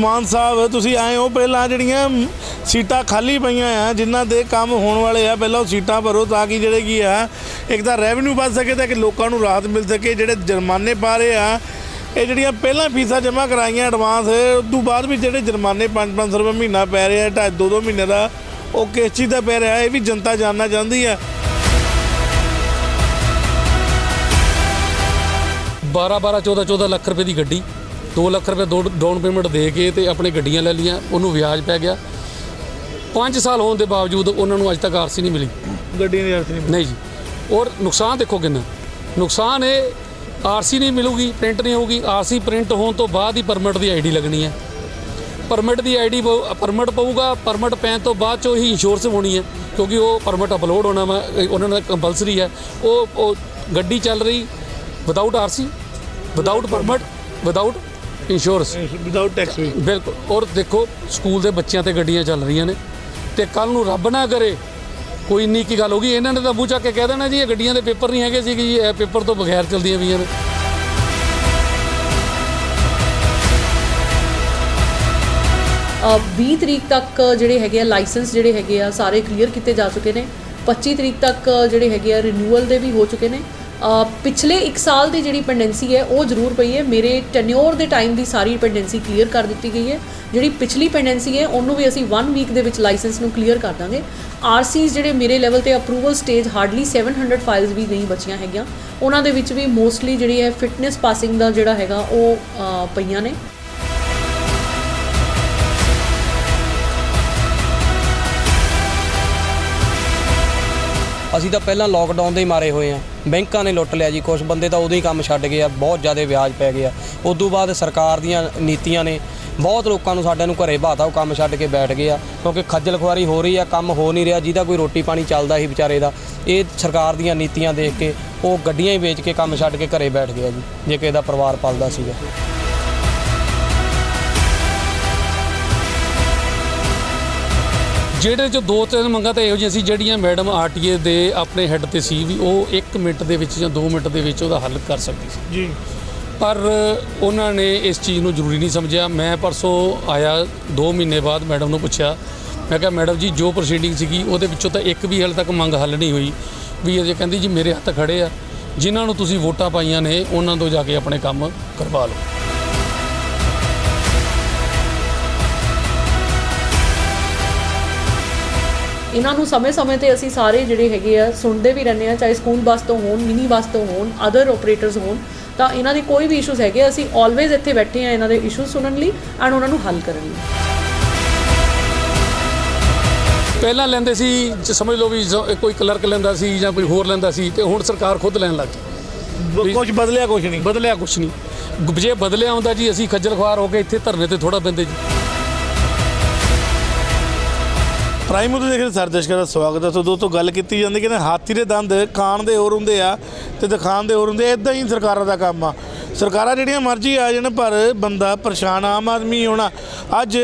ਮਾਨ ਸਾਹਿਬ ਤੁਸੀਂ ਆਏ ਹੋ, ਪਹਿਲਾਂ ਜਿਹੜੀਆਂ ਸੀਟਾਂ ਖਾਲੀ ਪਈਆਂ ਆ ਜਿਨ੍ਹਾਂ ਦੇ ਕੰਮ ਹੋਣ ਵਾਲੇ ਆ ਪਹਿਲਾਂ ਉਹ ਸੀਟਾਂ ਭਰੋ ਤਾਂ ਕਿ ਜਿਹੜੇ ਕੀ ਆ ਇੱਕ ਤਾਂ ਰੈਵਨਿਊ ਵੱਧ ਸਕੇ ਤਾਂ ਕਿ ਲੋਕਾਂ ਨੂੰ ਰਾਹਤ ਮਿਲ ਸਕੇ। ਜਿਹੜੇ ਜੁਰਮਾਨੇ ਪਾ ਰਹੇ ਆ ਇਹ ਜਿਹੜੀਆਂ ਪਹਿਲਾਂ ਫੀਸਾਂ ਜਮ੍ਹਾਂ ਕਰਾਈਆਂ ਐਡਵਾਂਸ, ਉਸ ਤੋਂ ਬਾਅਦ ਵੀ ਜਿਹੜੇ ਜੁਰਮਾਨੇ 500 ਰੁਪਏ ਮਹੀਨਾ ਪੈ ਰਿਹਾ, 2.5-2 ਮਹੀਨੇ ਦਾ, ਉਹ ਕਿਸ ਚੀਜ਼ ਦਾ ਪੈ ਰਿਹਾ ਇਹ ਵੀ ਜਨਤਾ ਜਾਣਨਾ ਚਾਹੁੰਦੀ ਆ। 12-14 ਲੱਖ ਰੁਪਏ ਦੀ ਗੱਡੀ, 2 ਲੱਖ ਰੁਪਏ ਡਾਊਨ ਪੇਮੈਂਟ ਦੇ ਕੇ ਤੇ ਆਪਣੇ ਗੱਡੀਆਂ ਲੈ ਲਈਆਂ, ਉਹਨੂੰ ਵਿਆਜ ਪੈ ਗਿਆ। 5 ਸਾਲ ਹੋਣ ਦੇ ਬਾਵਜੂਦ ਉਹਨਾਂ ਨੂੰ ਅੱਜ ਤੱਕ ਆਰਸੀ ਨਹੀਂ ਮਿਲੀ, ਗੱਡੀਆਂ ਦੀ ਆਰਸੀ ਨਹੀਂ ਜੀ। ਔਰ ਨੁਕਸਾਨ ਦੇਖੋ ਕਿੰਨਾ ਨੁਕਸਾਨ ਹੈ। ਆਰਸੀ ਨਹੀਂ ਮਿਲੂਗੀ, ਪ੍ਰਿੰਟ ਨਹੀਂ ਹੋਊਗੀ। ਆਰਸੀ ਪ੍ਰਿੰਟ ਹੋਣ ਤੋਂ ਬਾਅਦ ਹੀ ਪਰਮਿਟ ਦੀ ਆਈਡੀ ਲੱਗਣੀ ਹੈ। ਪਰਮਿਟ ਦੀ ਆਈਡੀ ਪਰਮਿਟ ਪਊਗਾ, ਪਰਮਿਟ ਪੈਣ ਤੋਂ ਬਾਅਦ 'ਚੋਂ ਹੀ ਇੰਸ਼ੋਰੈਂਸ ਹੋਣੀ ਹੈ, ਕਿਉਂਕਿ ਉਹ ਪਰਮਿਟ ਅਪਲੋਡ ਹੋਣਾ ਵਾ, ਉਹਨਾਂ ਦਾ ਕੰਪਲਸਰੀ ਹੈ। ਉਹ ਗੱਡੀ ਚੱਲ ਰਹੀ without RC, without permit, without insurance, without tax ਵੀ ਬਿਲਕੁਲ। ਔਰ ਦੇਖੋ ਸਕੂਲ ਦੇ ਬੱਚਿਆਂ 'ਤੇ ਗੱਡੀਆਂ ਚੱਲ ਰਹੀਆਂ ਨੇ, ਅਤੇ ਕੱਲ੍ਹ ਨੂੰ ਰੱਬ ਨਾ ਕਰੇ ਕੋਈ ਇੰਨੀ ਕੀ ਗੱਲ ਹੋ ਗਈ, ਇਹਨਾਂ ਨੇ ਤਾਂ ਮੂੰਹ ਚੱਕ ਕੇ ਕਹਿ ਦੇਣਾ ਜੀ ਇਹ ਗੱਡੀਆਂ ਦੇ ਪੇਪਰ ਨਹੀਂ ਹੈਗੇ ਸੀ ਜੀ, ਇਹ ਪੇਪਰ ਤੋਂ ਬਗੈਰ ਚਲਦੀਆਂ ਪਈਆਂ ਨੇ। ਅ 20 ਤਰੀਕ ਤੱਕ ਜਿਹੜੇ ਹੈਗੇ ਆ ਲਾਇਸੈਂਸ ਜਿਹੜੇ ਹੈਗੇ ਆ ਸਾਰੇ ਕਲੀਅਰ ਕੀਤੇ ਜਾ ਚੁੱਕੇ ਨੇ। 25 ਤਰੀਕ ਤੱਕ ਜਿਹੜੇ ਹੈਗੇ ਆ ਰਿਨਿਊਅਲ ਦੇ ਵੀ ਹੋ ਚੁੱਕੇ ਨੇ। ਪਿਛਲੇ 1 ਸਾਲ ਦੀ ਜਿਹੜੀ ਪੈਂਡੈਂਸੀ ਹੈ ਉਹ ਜ਼ਰੂਰ ਪਈ ਹੈ। ਮੇਰੇ ਟੈਨਿਓਰ ਦੇ ਟਾਈਮ ਦੀ ਸਾਰੀ ਪੈਂਡੈਂਸੀ ਕਲੀਅਰ ਕਰ ਦਿੱਤੀ ਗਈ ਹੈ। ਜਿਹੜੀ ਪਿਛਲੀ ਪੈਂਡੈਂਸੀ ਹੈ ਉਹਨੂੰ ਵੀ ਅਸੀਂ 1 ਵੀਕ ਦੇ ਵਿੱਚ ਲਾਇਸੈਂਸ ਨੂੰ ਕਲੀਅਰ ਕਰ ਦਾਂਗੇ। ਆਰਸੀਜ਼ ਜਿਹੜੇ ਮੇਰੇ ਲੈਵਲ ਤੇ ਅਪਰੂਵਲ ਸਟੇਜ ਹਾਰਡਲੀ 700 ਫਾਈਲਸ ਵੀ ਨਹੀਂ ਬਚੀਆਂ ਹੈਗੀਆਂ, ਉਹਨਾਂ ਦੇ ਵਿੱਚ ਵੀ ਮੋਸਟਲੀ ਜਿਹੜੀ ਹੈ ਫਿਟਨੈਸ ਪਾਸਿੰਗ ਦਾ ਜਿਹੜਾ ਹੈਗਾ ਉਹ ਪਈਆਂ ਨੇ। ਅਸੀਂ ਤਾਂ ਪਹਿਲਾਂ ਲੋਕਡਾਊਨ ਦੇ ਹੀ ਮਾਰੇ ਹੋਏ ਆ, ਬੈਂਕਾਂ ਨੇ ਲੁੱਟ ਲਿਆ ਜੀ। ਕੁਛ ਬੰਦੇ ਤਾਂ ਉਦੋਂ ਹੀ ਕੰਮ ਛੱਡ ਗਏ ਆ, ਬਹੁਤ ਜ਼ਿਆਦਾ ਵਿਆਜ ਪੈ ਗਿਆ। ਉਸ ਤੋਂ ਬਾਅਦ ਸਰਕਾਰ ਦੀਆਂ ਨੀਤੀਆਂ ਨੇ ਬਹੁਤ ਲੋਕਾਂ ਨੂੰ ਸਾਡਿਆਂ ਨੂੰ ਘਰੇ ਬਾਤਾ, ਉਹ ਕੰਮ ਛੱਡ ਕੇ ਬੈਠ ਗਏ ਆ, ਕਿਉਂਕਿ ਖੱਜਲ ਖੁਆਰੀ ਹੋ ਰਹੀ ਆ, ਕੰਮ ਹੋ ਨਹੀਂ ਰਿਹਾ। ਜਿਹਦਾ ਕੋਈ ਰੋਟੀ ਪਾਣੀ ਚੱਲਦਾ ਸੀ ਵਿਚਾਰੇ ਦਾ, ਇਹ ਸਰਕਾਰ ਦੀਆਂ ਨੀਤੀਆਂ ਦੇਖ ਕੇ ਉਹ ਗੱਡੀਆਂ ਹੀ ਵੇਚ ਕੇ ਕੰਮ ਛੱਡ ਕੇ ਘਰੇ ਬੈਠ ਗਿਆ ਜੀ, ਜੇ ਕਿਸੇ ਦਾ ਪਰਿਵਾਰ ਪਲਦਾ ਸੀਗਾ। ਜਿਹੜੇ 'ਚ 2-3 ਮੰਗਾਂ ਤਾਂ ਇਹੋ ਜਿਹੀਆਂ ਸੀ ਜਿਹੜੀਆਂ ਮੈਡਮ ਆਰਟੀਏ ਦੇ ਆਪਣੇ ਹੈੱਡ 'ਤੇ ਸੀ ਵੀ ਉਹ 1 ਮਿੰਟ ਦੇ ਵਿੱਚ ਜਾਂ 2 ਮਿੰਟ ਦੇ ਵਿੱਚ ਉਹਦਾ ਹੱਲ ਕਰ ਸਕਦੀ ਸੀ ਜੀ, ਪਰ ਉਹਨਾਂ ਨੇ ਇਸ ਚੀਜ਼ ਨੂੰ ਜ਼ਰੂਰੀ ਨਹੀਂ ਸਮਝਿਆ। ਮੈਂ ਪਰਸੋਂ ਆਇਆ 2 ਮਹੀਨੇ ਬਾਅਦ ਮੈਡਮ ਨੂੰ ਪੁੱਛਿਆ, ਮੈਂ ਕਿਹਾ ਮੈਡਮ ਜੀ ਜੋ ਪ੍ਰੋਸੀਡਿੰਗ ਸੀਗੀ ਉਹਦੇ ਵਿੱਚੋਂ ਤਾਂ ਇੱਕ ਵੀ ਹਾਲੇ ਤੱਕ ਮੰਗ ਹੱਲ ਨਹੀਂ ਹੋਈ ਵੀ ਅਜੇ। ਕਹਿੰਦੀ ਜੀ ਮੇਰੇ ਹੱਥ ਖੜੇ ਆ, ਜਿਨ੍ਹਾਂ ਨੂੰ ਤੁਸੀਂ ਵੋਟਾਂ ਪਾਈਆਂ ਨੇ ਉਹਨਾਂ ਤੋਂ ਜਾ ਕੇ ਆਪਣੇ ਕੰਮ ਕਰਵਾ ਲਓ। ਇਹਨਾਂ ਨੂੰ ਸਮੇਂ-ਸਮੇਂ ਤੇ ਅਸੀਂ ਸਾਰੇ ਜਿਹੜੇ ਹੈਗੇ ਆ ਸੁਣਦੇ ਵੀ ਰਹਿੰਦੇ ਆ, ਚਾਹੇ ਸਕੂਲ ਬੱਸ ਤੋਂ ਹੋਣ, ਮਿਨੀ ਬੱਸ ਤੋਂ ਹੋਣ, ਅਦਰ ਆਪਰੇਟਰਸ ਹੋਣ, ਤਾਂ ਇਹਨਾਂ ਦੇ ਕੋਈ ਵੀ ਇਸ਼ੂਜ਼ ਹੈਗੇ ਅਸੀਂ ਆਲਵੇਜ਼ ਇੱਥੇ ਬੈਠੇ ਆ ਇਹਨਾਂ ਦੇ ਇਸ਼ੂਜ਼ ਸੁਣਨ ਲਈ ਐਂਡ ਉਹਨਾਂ ਨੂੰ ਹੱਲ ਕਰਨ ਲਈ। ਪਹਿਲਾਂ ਲੈਂਦੇ ਸੀ ਸਮਝ ਲਓ ਵੀ ਕੋਈ ਕਲਰਕ ਲੈਂਦਾ ਸੀ ਜਾਂ ਕੋਈ ਹੋਰ ਲੈਂਦਾ ਸੀ, ਤੇ ਹੁਣ ਸਰਕਾਰ ਖੁਦ ਲੈਣ ਲੱਗ ਗਈ। ਕੁਛ ਬਦਲਿਆ ਕੁਛ ਨਹੀਂ, ਬਦਲਿਆ ਕੁਛ ਨਹੀਂ। ਜੇ ਬਦਲਿਆ ਹੁੰਦਾ ਜੀ ਅਸੀਂ ਖੱਜਲ ਖੁਆਰ ਹੋ ਕੇ ਇੱਥੇ ਧਰਨੇ ਤੇ ਥੋੜ੍ਹਾ ਪੈਂਦੇ ਜੀ। ਪ੍ਰਾਈਮ ਨੂੰ ਦੇਖ ਰਹੇ ਸਾਰੇ ਦਰਸ਼ਕਾਂ ਦਾ ਸਵਾਗਤ ਹੈ। ਸੋ ਦੋਸਤੋ ਗੱਲ ਕੀਤੀ ਜਾਂਦੀ ਕਿ ਹਾਥੀ ਦੇ ਦੰਦ ਖਾਣ ਦੇ ਹੋਰ ਹੁੰਦੇ ਆ ਤੇ ਦਿਖਾਉਣ ਦੇ ਹੋਰ ਹੁੰਦੇ। ਇੱਦਾਂ ਹੀ ਸਰਕਾਰਾਂ ਦਾ ਕੰਮ ਆ। ਸਰਕਾਰਾਂ ਜਿਹੜੀਆਂ ਮਰਜ਼ੀ ਆ ਜਾਣ ਪਰ ਬੰਦਾ ਪਰੇਸ਼ਾਨ ਆਮ ਆਦਮੀ ਹੋਣਾ। ਅੱਜ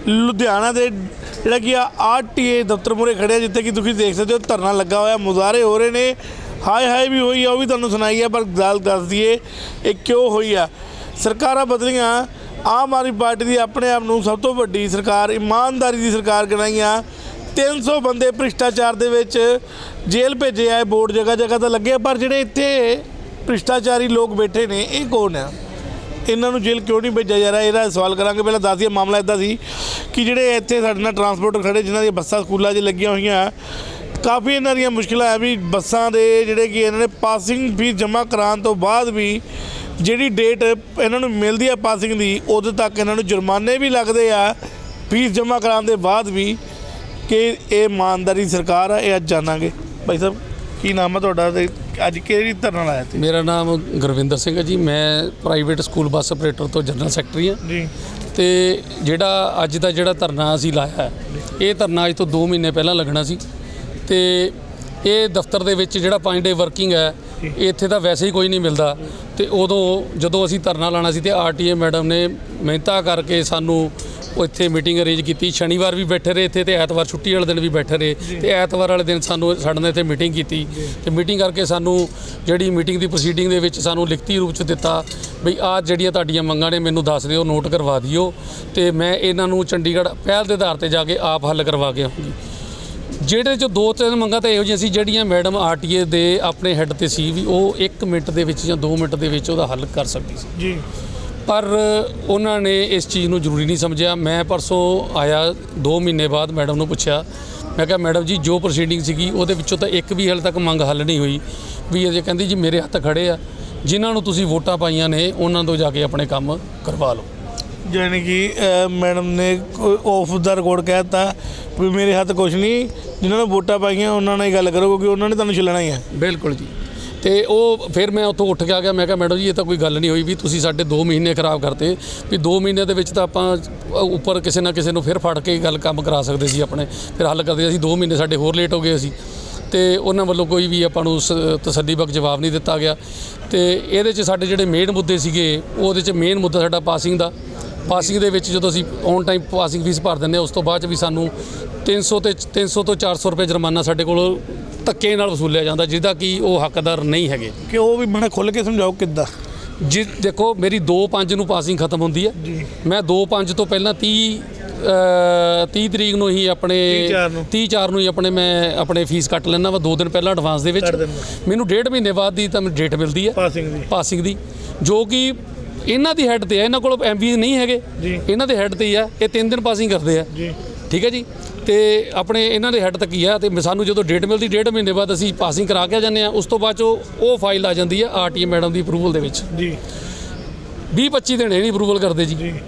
ਲੁਧਿਆਣਾ ਦੇ ਜਿਹੜਾ ਕਿ ਆਰਟੀਏ ਦਫ਼ਤਰ ਮੂਹਰੇ ਖੜ੍ਹੇ, ਜਿੱਥੇ ਕਿ ਤੁਸੀਂ ਦੇਖ ਸਕਦੇ ਹੋ ਧਰਨਾ ਲੱਗਾ ਹੋਇਆ, ਮੁਜ਼ਾਹਰੇ ਹੋ ਰਹੇ ਨੇ, ਹਾਏ ਵੀ ਹੋਈ ਆ, ਉਹ ਵੀ ਤੁਹਾਨੂੰ ਸੁਣਾਈ ਆ, ਪਰ ਗੱਲ ਦੱਸ ਦਈਏ ਇਹ ਕਿਉਂ ਹੋਈ ਆ। ਸਰਕਾਰਾਂ ਬਦਲੀਆਂ, ਆਮ ਆਦਮੀ ਪਾਰਟੀ ਦੀ ਆਪਣੇ ਆਪ ਨੂੰ ਸਭ ਤੋਂ ਵੱਡੀ ਸਰਕਾਰ, ਇਮਾਨਦਾਰੀ ਦੀ ਸਰਕਾਰ ਗਣਾਈਆਂ। 300 ਬੰਦੇ ਭ੍ਰਿਸ਼ਟਾਚਾਰ ਦੇ ਵਿੱਚ ਜੇਲ੍ਹ ਭੇਜੇ ਆਏ, ਬੋਰਡ ਜਗ੍ਹਾ ਜਗ੍ਹਾ ਤਾਂ ਲੱਗੇ, ਪਰ ਜਿਹੜੇ ਇੱਥੇ ਭ੍ਰਿਸ਼ਟਾਚਾਰੀ ਲੋਕ ਬੈਠੇ ਨੇ ਇਹ ਕੌਣ ਆ? ਇਹਨਾਂ ਨੂੰ ਜੇਲ੍ਹ ਕਿਉਂ ਨਹੀਂ ਭੇਜਿਆ ਜਾ ਰਿਹਾ, ਇਹਦਾ ਸਵਾਲ ਕਰਾਂਗੇ। ਪਹਿਲਾਂ ਦੱਸ ਦਈਏ ਮਾਮਲਾ ਇੱਦਾਂ ਸੀ ਕਿ ਜਿਹੜੇ ਇੱਥੇ ਸਾਡੇ ਨਾਲ ਟਰਾਂਸਪੋਰਟਰ ਖੜ੍ਹੇ, ਜਿਨ੍ਹਾਂ ਦੀਆਂ ਬੱਸਾਂ ਸਕੂਲਾਂ 'ਚ ਲੱਗੀਆਂ ਹੋਈਆਂ, ਕਾਫੀ ਇਹਨਾਂ ਦੀਆਂ ਮੁਸ਼ਕਿਲਾਂ ਆ ਵੀ ਬੱਸਾਂ ਦੇ ਜਿਹੜੇ ਕਿ ਇਹਨਾਂ ਨੇ ਪਾਸਿੰਗ ਫੀਸ ਜਮ੍ਹਾਂ ਕਰਾਉਣ ਤੋਂ ਬਾਅਦ ਵੀ ਜਿਹੜੀ ਡੇਟ ਇਹਨਾਂ ਨੂੰ ਮਿਲਦੀ ਆ ਪਾਸਿੰਗ ਦੀ, ਉਦੋਂ ਤੱਕ ਇਹਨਾਂ ਨੂੰ ਜੁਰਮਾਨੇ ਵੀ ਲੱਗਦੇ ਆ ਫੀਸ ਜਮ੍ਹਾਂ ਕਰਾਉਣ ਦੇ ਬਾਅਦ ਵੀ। ਕਿ ਇਹ ਇਮਾਨਦਾਰੀ ਸਰਕਾਰ ਆ, ਇਹ ਅੱਜ ਜਾਣਾਂਗੇ। ਭਾਈ ਸਾਹਿਬ ਕੀ ਨਾਮ ਹੈ ਤੁਹਾਡਾ ਤੇ ਅੱਜ ਕਿਹੜੀ ਧਰਨਾ ਲਾਇਆ ਤੇ? ਮੇਰਾ ਨਾਮ ਗੁਰਵਿੰਦਰ ਸਿੰਘ ਹੈ ਜੀ, ਮੈਂ ਪ੍ਰਾਈਵੇਟ ਸਕੂਲ ਬੱਸ ਆਪਰੇਟਰ ਤੋਂ ਜਨਰਲ ਸੈਕਟਰੀ ਹਾਂ ਜੀ। ਤੇ ਜਿਹੜਾ ਅੱਜ ਦਾ ਜਿਹੜਾ ਧਰਨਾ ਅਸੀਂ ਲਾਇਆ, ਇਹ ਧਰਨਾ ਅੱਜ ਤੋਂ 2 ਮਹੀਨੇ ਪਹਿਲਾਂ ਲੱਗਣਾ ਸੀ। ਤੇ ਇਹ ਦਫ਼ਤਰ ਦੇ ਵਿੱਚ ਜਿਹੜਾ 5 ਡੇ ਵਰਕਿੰਗ ਹੈ, ਇੱਥੇ ਤਾਂ ਵੈਸੇ ਹੀ ਕੋਈ ਨਹੀਂ ਮਿਲਦਾ। ਤੇ ਉਦੋਂ ਜਦੋਂ ਅਸੀਂ ਧਰਨਾ ਲਾਉਣਾ ਸੀ ਤੇ ਆਰਟੀਏ ਮੈਡਮ ਨੇ ਮਿਹਨਤਾਂ ਕਰਕੇ ਸਾਨੂੰ ਇੱਥੇ ਮੀਟਿੰਗ ਅਰੇਂਜ ਕੀਤੀ। ਸ਼ਨੀਵਾਰ ਵੀ ਬੈਠੇ ਰਹੇ ਇੱਥੇ, ਤੇ ਐਤਵਾਰ ਛੁੱਟੀ ਵਾਲੇ ਦਿਨ ਵੀ ਬੈਠੇ ਰਹੇ, ਤੇ ਐਤਵਾਰ ਵਾਲੇ ਦਿਨ ਸਾਡੇ ਨਾਲ ਇੱਥੇ ਮੀਟਿੰਗ ਕੀਤੀ, ਤੇ ਮੀਟਿੰਗ ਕਰਕੇ ਸਾਨੂੰ ਜਿਹੜੀ ਮੀਟਿੰਗ ਦੀ ਪ੍ਰੋਸੀਡਿੰਗ ਦੇ ਵਿੱਚ ਸਾਨੂੰ ਲਿਖਤੀ ਰੂਪ 'ਚ ਦਿੱਤਾ ਵੀ ਆਹ ਜਿਹੜੀਆਂ ਤੁਹਾਡੀਆਂ ਮੰਗਾਂ ਨੇ ਮੈਨੂੰ ਦੱਸ ਦਿਓ, ਨੋਟ ਕਰਵਾ ਦਿਓ, ਤੇ ਮੈਂ ਇਹਨਾਂ ਨੂੰ ਚੰਡੀਗੜ੍ਹ ਪਹਿਲ ਦੇ ਆਧਾਰ ਤੇ ਜਾ ਕੇ ਆਪ ਹੱਲ ਕਰਵਾ ਕੇ ਆਉਂਗੀ। ਜਿਹੜੇ 'ਚ 2-3 ਮੰਗਾਂ ਤਾਂ ਇਹੋ ਜਿਹੀਆਂ ਸੀ ਜਿਹੜੀਆਂ ਮੈਡਮ RTA ਦੇ ਆਪਣੇ ਹੈੱਡ ਤੇ ਸੀ ਵੀ ਉਹ 1 ਮਿੰਟ ਦੇ ਵਿੱਚ ਜਾਂ 2 ਮਿੰਟ ਦੇ ਵਿੱਚ ਉਹਦਾ ਹੱਲ ਕਰ ਸਕਦੀ ਸੀ ਜੀ, ਪਰ ਉਹਨਾਂ ਨੇ ਇਸ ਚੀਜ਼ ਨੂੰ ਜ਼ਰੂਰੀ ਨਹੀਂ ਸਮਝਿਆ। ਮੈਂ ਪਰਸੋਂ ਆਇਆ 2 ਮਹੀਨੇ ਬਾਅਦ, ਮੈਡਮ ਨੂੰ ਪੁੱਛਿਆ, ਮੈਂ ਕਿਹਾ ਮੈਡਮ ਜੀ ਜੋ ਪ੍ਰੋਸੀਡਿੰਗ ਸੀਗੀ ਉਹਦੇ ਵਿੱਚੋਂ ਤਾਂ ਇੱਕ ਵੀ ਹਾਲੇ ਤੱਕ ਮੰਗ ਹੱਲ ਨਹੀਂ ਹੋਈ ਵੀ ਅਜੇ। ਕਹਿੰਦੀ ਜੀ ਮੇਰੇ ਹੱਥ ਖੜੇ ਆ, ਜਿਨ੍ਹਾਂ ਨੂੰ ਤੁਸੀਂ ਵੋਟਾਂ ਪਾਈਆਂ ਨੇ ਉਹਨਾਂ ਤੋਂ ਜਾ ਕੇ ਆਪਣੇ ਕੰਮ ਕਰਵਾ ਲਓ। ਯਾਨੀ ਕਿ ਮੈਡਮ ਨੇ ਆਫ ਦਾ ਰਿਕਾਰਡ ਕਹਿ ਦਿੱਤਾ ਵੀ ਮੇਰੇ ਹੱਥ ਕੁਛ ਨਹੀਂ, ਜਿਨ੍ਹਾਂ ਨੇ ਵੋਟਾਂ ਪਾਈਆਂ ਉਹਨਾਂ ਨਾਲ ਹੀ ਗੱਲ ਕਰੋ, ਕਿਉਂਕਿ ਉਹਨਾਂ ਨੇ ਤੁਹਾਨੂੰ ਛਿੱਲਣਾ ਹੀ ਹੈ। ਬਿਲਕੁਲ ਜੀ। ਤੇ ਉਹ ਫਿਰ ਮੈਂ ਉੱਥੋਂ ਉੱਠ ਕੇ ਆ ਗਿਆ, ਮੈਂ ਕਿਹਾ ਮੈਡਮ ਜੀ ਇਹ ਤਾਂ ਕੋਈ ਗੱਲ ਨਹੀਂ ਹੋਈ ਵੀ ਤੁਸੀਂ ਸਾਡੇ 2 ਮਹੀਨੇ ਖਰਾਬ ਕਰਤੇ, ਵੀ 2 ਮਹੀਨਿਆਂ ਦੇ ਵਿੱਚ ਤਾਂ ਆਪਾਂ ਉੱਪਰ ਕਿਸੇ ਨਾ ਕਿਸੇ ਨੂੰ ਫਿਰ ਫੜ ਕੇ ਗੱਲ ਕੰਮ ਕਰਾ ਸਕਦੇ ਸੀ ਆਪਣੇ, ਫਿਰ ਹੱਲ ਕਰਦੇ ਸੀ। 2 ਮਹੀਨੇ ਸਾਡੇ ਹੋਰ ਲੇਟ ਹੋ ਗਏ ਸੀ, ਤੇ ਉਹਨਾਂ ਵੱਲੋਂ ਕੋਈ ਵੀ ਆਪਾਂ ਨੂੰ ਤਸੱਲੀਬਖਸ਼ ਜਵਾਬ ਨਹੀਂ ਦਿੱਤਾ ਗਿਆ। ਤੇ ਇਹਦੇ 'ਚ ਸਾਡੇ ਜਿਹੜੇ ਮੇਨ ਮੁੱਦੇ ਸੀਗੇ, ਉਹਦੇ 'ਚ ਮੇਨ ਮੁੱਦਾ ਸਾਡਾ ਪਾਸਿੰਗ ਦਾ। ਪਾਸਿੰਗ ਦੇ ਵਿੱਚ ਜਦੋਂ ਅਸੀਂ ਔਨ ਟਾਈਮ ਪਾਸਿੰਗ ਫੀਸ ਭਰ ਦਿੰਦੇ ਹਾਂ, ਉਸ ਤੋਂ ਬਾਅਦ 'ਚ ਵੀ ਸਾਨੂੰ 300 ਤੋਂ 400 ਰੁਪਏ ਜੁਰਮਾਨਾ ਸਾਡੇ ਕੋਲ ਧੱਕੇ ਨਾਲ ਵਸੂਲਿਆ ਜਾਂਦਾ, ਜਿਹਦਾ ਕਿ ਉਹ ਹੱਕਦਾਰ ਨਹੀਂ ਹੈਗੇ। ਕਿ ਉਹ ਵੀ ਬੜਾ ਖੁੱਲ੍ਹ ਕੇ ਸਮਝਾਓ ਕਿੱਦਾਂ। ਜੀ ਦੇਖੋ, ਮੇਰੀ 2/5 ਨੂੰ ਪਾਸਿੰਗ ਖਤਮ ਹੁੰਦੀ ਹੈ, ਮੈਂ 2/5 ਤੋਂ ਪਹਿਲਾਂ 30 ਤਰੀਕ ਨੂੰ ਹੀ ਆਪਣੇ 30/4 ਨੂੰ ਹੀ ਆਪਣੇ ਫੀਸ ਕੱਟ ਲੈਂਦਾ ਵਾ, 2 ਦਿਨ ਪਹਿਲਾਂ ਐਡਵਾਂਸ ਦੇ ਵਿੱਚ। ਮੈਨੂੰ 1.5 ਮਹੀਨੇ ਬਾਅਦ ਦੀ ਤਾਂ ਮੈਨੂੰ ਡੇਟ ਮਿਲਦੀ ਹੈ ਪਾਸਿੰਗ ਦੀ, ਜੋ ਕਿ ਇਹਨਾਂ ਦੀ ਹੈੱਡ ਤੇ ਹੈ। ਇਹਨਾਂ ਕੋਲ MV ਨਹੀਂ ਹੈਗੇ, ਇਹਨਾਂ ਦੇ ਹੈੱਡ ਤੇ ਹੀ ਆ, ਇਹ 3 ਦਿਨ ਪਾਸਿੰਗ ਕਰਦੇ ਆ। ਠੀਕ ਹੈ ਜੀ। ਤੇ ਆਪਣੇ ਇਹਨਾਂ ਦੇ ਹੈੱਡ ਤੱਕ ਹੀ ਆ, ਤੇ ਸਾਨੂੰ ਜਦੋਂ ਡੇਟ ਮਿਲਦੀ 1.5 ਮਹੀਨੇ ਬਾਅਦ ਅਸੀਂ ਪਾਸਿੰਗ ਕਰਾ ਕੇ ਆ ਜਾਂਦੇ ਹਾਂ। ਉਸ ਤੋਂ ਬਾਅਦ 'ਚੋਂ ਉਹ ਫਾਈਲ ਆ ਜਾਂਦੀ ਹੈ RTA ਮੈਡਮ ਦੀ ਅਪਰੂਵਲ ਦੇ ਵਿੱਚ। 20-25 ਦਿਨ ਇਹ ਨਹੀਂ ਅਪਰੂਵਲ ਕਰਦੇ ਜੀ।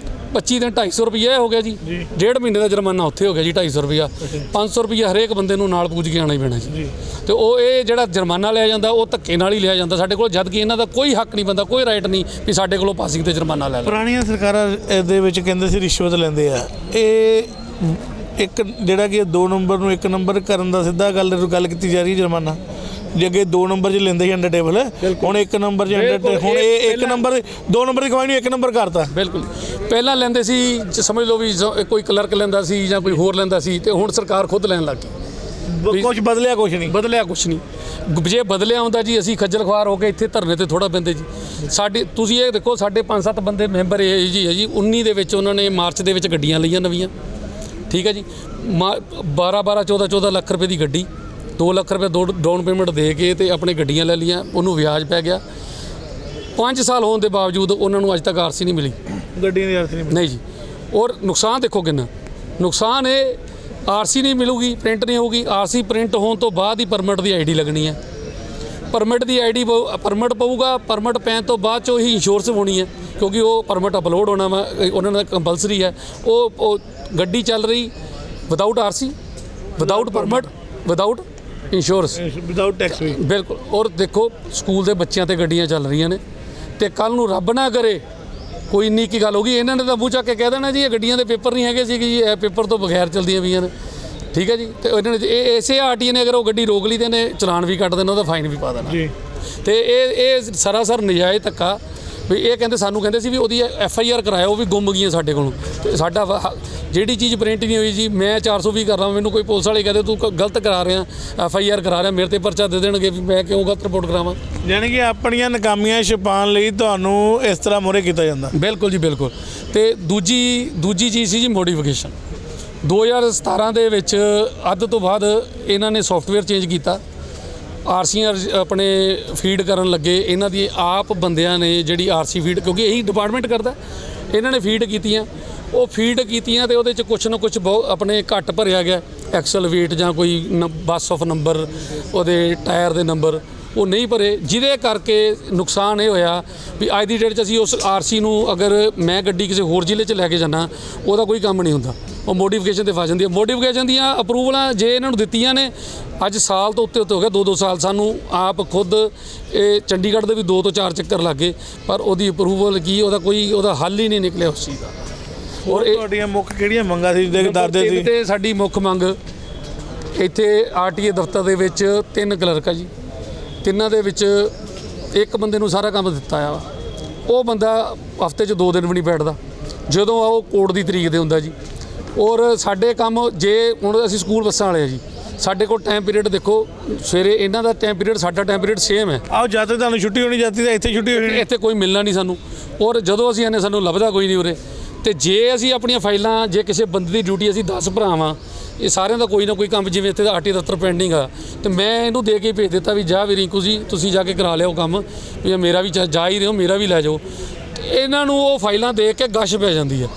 25 ਦਿਨ 250 ਰੁਪਈਆ ਹੋ ਗਿਆ ਜੀ, 1.5 ਮਹੀਨੇ ਦਾ ਜੁਰਮਾਨਾ ਉੱਥੇ ਹੋ ਗਿਆ ਜੀ 250 ਰੁਪਈਆ। 500 ਰੁਪਈਆ ਹਰੇਕ ਬੰਦੇ ਨੂੰ ਨਾਲ ਪੂਜ ਕੇ ਆਉਣਾ ਹੀ ਪੈਣਾ ਜੀ। ਤੇ ਉਹ ਇਹ ਜਿਹੜਾ ਜੁਰਮਾਨਾ ਲਿਆ ਜਾਂਦਾ ਉਹ ਧੱਕੇ ਨਾਲ ਹੀ ਲਿਆ ਜਾਂਦਾ ਸਾਡੇ ਕੋਲ, ਜਦ ਕਿ ਇਹਨਾਂ ਦਾ ਕੋਈ ਹੱਕ ਨਹੀਂ ਬਣਦਾ, ਕੋਈ ਰਾਈਟ ਨਹੀਂ ਵੀ ਸਾਡੇ ਕੋਲੋਂ ਪਾਸਿੰਗ ਤੇ ਜੁਰਮਾਨਾ ਲੈ ਲਓ। ਪੁਰਾਣੀਆਂ ਸਰਕਾਰਾਂ ਇਹਦੇ ਵਿੱਚ ਕਹਿੰਦੇ ਸੀ ਰਿਸ਼ਵਤ ਲੈਂਦੇ ਆ। ਇਹ ਇੱਕ ਜਿਹੜਾ ਕਿ 2 ਨੰਬਰ ਨੂੰ 1 ਨੰਬਰ ਕਰਨ ਦਾ ਸਿੱਧਾ ਗੱਲ ਕੀਤੀ ਜਾ ਰਹੀ ਜੁਰਮਾਨਾ। ਜੇ ਅੱਗੇ 2 ਨੰਬਰ 'ਚ ਲੈਂਦੇ ਸੀ ਅੰਡਰ ਟੇਬਲ, ਹੁਣ 1 ਨੰਬਰ 'ਚ ਹੁਣ ਇਹ 1 ਨੰਬਰ 2 ਨੰਬਰ ਦੀ ਕਮਾਈ ਨੂੰ 1 ਨੰਬਰ ਕਰਤਾ। ਬਿਲਕੁਲ। ਪਹਿਲਾਂ ਲੈਂਦੇ ਸੀ, ਸਮਝ ਲਓ ਵੀ ਕੋਈ ਕਲਰਕ ਲੈਂਦਾ ਸੀ ਜਾਂ ਕੋਈ ਹੋਰ ਲੈਂਦਾ ਸੀ, ਤੇ ਹੁਣ ਸਰਕਾਰ ਖੁਦ ਲੈਣ ਲੱਗ ਗਈ। ਕੁਛ ਬਦਲਿਆ ਕੁਛ ਨਹੀਂ। ਜੇ ਬਦਲਿਆ ਹੁੰਦਾ ਜੀ ਅਸੀਂ ਖੱਜਲ ਖੁਆਰ ਹੋ ਕੇ ਇੱਥੇ ਧਰਨੇ ਤੇ ਥੋੜਾ ਪੈਂਦੇ ਜੀ। ਸਾਡੇ ਤੁਸੀਂ ਇਹ ਦੇਖੋ, ਸਾਡੇ 5-7 ਬੰਦੇ ਮੈਂਬਰ ਇਹ ਜੀ ਹੈ ਜੀ। 19 ਦੇ ਵਿੱਚ ਉਹਨਾਂ ਨੇ ਮਾਰਚ ਦੇ ਵਿੱਚ ਗੱਡੀਆਂ ਲਈਆਂ ਨਵੀਆਂ। ਠੀਕ ਹੈ ਜੀ। 14 ਲੱਖ ਰੁਪਏ ਦੀ ਗੱਡੀ, 2 ਲੱਖ ਰੁਪਏ ਡਾਊਨ ਪੇਮੈਂਟ ਦੇ ਕੇ ਤੇ ਆਪਣੇ ਗੱਡੀਆਂ ਲੈ ਲਈਆਂ, ਉਹਨੂੰ ਵਿਆਜ ਪੈ ਗਿਆ। 5 ਸਾਲ ਹੋਣ ਦੇ ਬਾਵਜੂਦ ਉਹਨਾਂ ਨੂੰ ਅੱਜ ਤੱਕ RC ਨਹੀਂ ਮਿਲੀ, ਗੱਡੀ ਦੀ RC ਨਹੀਂ ਜੀ। ਔਰ ਨੁਕਸਾਨ ਦੇਖੋ ਕਿੰਨਾ ਨੁਕਸਾਨ ਹੈ। RC ਨਹੀਂ ਮਿਲੂਗੀ, ਪ੍ਰਿੰਟ ਨਹੀਂ ਹੋਊਗੀ। RC ਪ੍ਰਿੰਟ ਹੋਣ ਤੋਂ ਬਾਅਦ ਹੀ ਪਰਮਿਟ ਦੀ ID ਲੱਗਣੀ ਹੈ। ਪਰਮਿਟ ਦੀ ID ਪਰਮਿਟ ਪਊਗਾ, ਪਰਮਿਟ ਪੈਣ ਤੋਂ ਬਾਅਦ 'ਚੋਂ ਹੀ ਇੰਸ਼ੋਰੈਂਸ ਹੋਣੀ ਹੈ, ਕਿਉਂਕਿ ਉਹ ਪਰਮਿਟ ਅਪਲੋਡ ਹੋਣਾ ਵਾ, ਉਹਨਾਂ ਦਾ ਕੰਪਲਸਰੀ ਹੈ। ਉਹ ਗੱਡੀ ਚੱਲ ਰਹੀ without RC, without permit, without insurance, without tax ਵੀ। ਬਿਲਕੁਲ। ਔਰ ਦੇਖੋ ਸਕੂਲ ਦੇ ਬੱਚਿਆਂ ਤੇ ਗੱਡੀਆਂ ਚੱਲ ਰਹੀਆਂ ਨੇ, ਤੇ ਕੱਲ ਨੂੰ ਰੱਬ ਨਾ ਕਰੇ ਕੋਈ ਇੰਨੀ ਕੀ ਗੱਲ ਹੋ ਗਈ, ਇਹਨਾਂ ਨੇ ਤਾਂ ਮੂੰਹ ਚੱਕ ਕੇ ਕਹਿ ਦੇਣਾ ਜੀ ਇਹ ਗੱਡੀਆਂ ਦੇ ਪੇਪਰ ਨਹੀਂ ਹੈਗੇ ਸੀ ਜੀ, ਇਹ ਪੇਪਰ ਤੋਂ ਬਗੈਰ ਚੱਲਦੀਆਂ ਪਈਆਂ ਨੇ। ਠੀਕ ਹੈ ਜੀ। ਤੇ ਇਹਨਾਂ ਨੇ ਇਸੇ RTA ਨੇ ਅਗਰ ਉਹ ਗੱਡੀ ਰੋਕ ਲਈ ਤੇ ਇਹਨੇ ਚਲਾਨ ਵੀ ਕੱਟ ਦੇਣਾ, ਉਹਦਾ ਫਾਈਨ ਵੀ ਪਾ ਦੇਣਾ ਜੀ। ਤੇ ਇਹ ਸਰਾਸਰ ਨਜਾਇਜ਼ ਧੱਕਾ ਵੀ ਇਹ ਕਹਿੰਦੇ ਸਾਨੂੰ ਕਹਿੰਦੇ ਸੀ ਵੀ ਉਹਦੀ FIR ਕਰਾਇਆ, ਉਹ ਵੀ ਗੁੰਮ ਗਈਆਂ ਸਾਡੇ ਕੋਲੋਂ। ਤੇ ਸਾਡਾ ਜਿਹੜੀ ਚੀਜ਼ ਪ੍ਰਿੰਟ ਨਹੀਂ ਹੋਈ ਜੀ, ਮੈਂ 420 ਕਰ ਰਹਾ, ਮੈਨੂੰ ਕੋਈ ਪੁਲਿਸ ਵਾਲੇ ਕਹਿੰਦੇ ਤੂੰ ਗਲਤ ਕਰਾ ਰਿਹਾ, FIR ਕਰਾ ਰਿਹਾ, ਮੇਰੇ ਤੇ ਪਰਚਾ ਦੇ ਦੇਣਗੇ ਵੀ ਮੈਂ ਕਿਉਂ ਗਲਤ ਰਿਪੋਰਟ ਕਰਾਵਾਂ। ਯਾਨੀ ਕਿ ਆਪਣੀਆਂ ਨਾਕਾਮੀਆਂ ਛੁਪਾਉਣ ਲਈ ਤੁਹਾਨੂੰ ਇਸ ਤਰ੍ਹਾਂ ਮੂਹਰੇ ਕੀਤਾ ਜਾਂਦਾ। ਬਿਲਕੁਲ ਜੀ, ਬਿਲਕੁਲ। ਤੇ ਦੂਜੀ ਚੀਜ਼ ਸੀ ਜੀ ਮੋਡੀਫਿਕੇਸ਼ਨ। 2017 ਦੇ ਵਿੱਚ ਅੱਧ ਤੋਂ ਬਾਅਦ ਇਹਨਾਂ ਨੇ ਸੌਫਟਵੇਅਰ ਚੇਂਜ ਕੀਤਾ, RCਆਂ ਆਪਣੇ ਫੀਡ ਕਰਨ ਲੱਗੇ। ਇਹਨਾਂ ਦੀ ਆਪ ਬੰਦਿਆਂ ਨੇ ਜਿਹੜੀ RC ਫੀਡ, ਕਿਉਂਕਿ ਇਹੀ ਡਿਪਾਰਟਮੈਂਟ ਕਰਦਾ, ਇਹਨਾਂ ਨੇ ਫੀਡ ਕੀਤੀਆਂ। ਉਹ ਫੀਡ ਕੀਤੀਆਂ ਤੇ ਉਹਦੇ 'ਚ ਕੁਛ ਨਾ ਕੁਛ ਬਹੁਤ ਆਪਣੇ ਘੱਟ ਭਰਿਆ ਗਿਆ, ਐਕਸਲ ਵੇਟ ਜਾਂ ਕੋਈ ਬੱਸ ਆਫ ਨੰਬਰ, ਉਹਦੇ ਟਾਇਰ ਦੇ ਨੰਬਰ ਉਹ ਨਹੀਂ ਭਰੇ, ਜਿਹਦੇ ਕਰਕੇ ਨੁਕਸਾਨ ਇਹ ਹੋਇਆ ਵੀ ਅੱਜ ਦੀ ਡੇਟ 'ਚ ਅਸੀਂ ਉਸ RC ਨੂੰ ਅਗਰ ਮੈਂ ਗੱਡੀ ਕਿਸੇ ਹੋਰ ਜ਼ਿਲ੍ਹੇ 'ਚ ਲੈ ਕੇ ਜਾਂਦਾ, ਉਹਦਾ ਕੋਈ ਕੰਮ ਨਹੀਂ ਹੁੰਦਾ, ਉਹ ਮੋਡੀਫਿਕੇਸ਼ਨ ਤੇ ਫਸ ਜਾਂਦੀ ਹੈ। ਮੋਡੀਫਿਕੇਸ਼ਨ ਦੀਆਂ ਅਪਰੂਵਲਾਂ ਜੇ ਇਹਨਾਂ ਨੂੰ ਦਿੱਤੀਆਂ ਨੇ, ਅੱਜ ਸਾਲ ਤੋਂ ਉੱਤੇ ਹੋ ਗਿਆ, 2-2 ਸਾਲ ਸਾਨੂੰ ਆਪ ਖੁਦ ਇਹ ਚੰਡੀਗੜ੍ਹ ਦੇ ਵੀ 2 ਤੋਂ 4 ਚੱਕਰ ਲੱਗੇ, ਪਰ ਉਹਦੀ ਅਪਰੂਵਲ ਕੀ, ਉਹਦਾ ਹੱਲ ਹੀ ਨਹੀਂ ਨਿਕਲਿਆ ਉਸ ਚੀਜ਼ ਦਾ। ਔਰ ਤੁਹਾਡੀਆਂ ਮੁੱਖ ਕਿਹੜੀਆਂ ਮੰਗਾਂ ਸੀ ਦੱਸਦੇ ਸੀ? ਤੇ ਸਾਡੀ ਮੁੱਖ ਮੰਗ ਇੱਥੇ RTA ਦਫ਼ਤਰ ਦੇ ਵਿੱਚ 3 ਕਲਰਕ ਆ ਜੀ, ਤਿੰਨਾਂ ਦੇ ਵਿੱਚ ਇੱਕ ਬੰਦੇ ਨੂੰ ਸਾਰਾ ਕੰਮ ਦਿੱਤਾ ਆ, ਉਹ ਬੰਦਾ ਹਫ਼ਤੇ 'ਚ 2 ਦਿਨ ਵੀ ਨਹੀਂ ਬੈਠਦਾ, ਜਦੋਂ ਉਹ ਕੋਰਟ ਦੀ ਤਰੀਕ ਦੇ ਹੁੰਦਾ ਜੀ। ਔਰ ਸਾਡੇ ਕੰਮ ਜੇ ਹੁਣ ਅਸੀਂ ਸਕੂਲ ਬੱਸਾਂ ਵਾਲੇ ਆ ਜੀ, ਸਾਡੇ ਕੋਲ ਟਾਈਮ ਪੀਰੀਅਡ ਦੇਖੋ, ਸਵੇਰੇ ਇਹਨਾਂ ਦਾ ਟਾਈਮ ਪੀਰੀਅਡ ਸਾਡਾ ਟਾਈਮ ਪੀਰੀਅਡ ਸੇਮ ਹੈ। ਆਓ ਜਦ ਤੱਕ ਤੁਹਾਨੂੰ ਛੁੱਟੀ ਹੋਣੀ ਜਾਂਦੀ ਤਾਂ ਇੱਥੇ ਛੁੱਟੀ ਹੋਣੀ, ਇੱਥੇ ਕੋਈ ਮਿਲਣਾ ਨਹੀਂ ਸਾਨੂੰ। ਔਰ ਜਦੋਂ ਅਸੀਂ ਆਨੇ ਸਾਨੂੰ ਲੱਭਦਾ ਕੋਈ ਨਹੀਂ ਉਰੇ। ਤੇ ਜੇ ਅਸੀਂ ਆਪਣੀਆਂ ਫਾਈਲਾਂ, ਜੇ ਕਿਸੇ ਬੰਦੇ ਦੀ ਡਿਊਟੀ, ਅਸੀਂ 10 ਭਰਾ ਵਾਂ, ਇਹ ਸਾਰਿਆਂ ਦਾ ਕੋਈ ਨਾ ਕੋਈ ਕੰਮ, ਜਿਵੇਂ ਇੱਥੇ ਦਾ ਆਰਟੀ ਦਫ਼ਤਰ ਪੈਂਡਿੰਗ ਆ, ਤੇ ਮੈਂ ਇਹਨੂੰ ਦੇ ਕੇ ਭੇਜ ਦਿੱਤਾ ਵੀ ਜਾ ਵੀ ਰਿੰਕੂ ਜੀ ਤੁਸੀਂ ਜਾ ਕੇ ਕਰਾ ਲਿਓ ਕੰਮ, ਵੀ ਮੇਰਾ ਵੀ ਜਾ ਹੀ ਰਹੋ, ਮੇਰਾ ਵੀ ਲੈ ਜਾਓ। ਇਹਨਾਂ ਨੂੰ ਉਹ ਫਾਈਲਾਂ ਦੇਖ ਕੇ ਗਸ਼ ਪੈ ਜਾਂਦੀ ਆ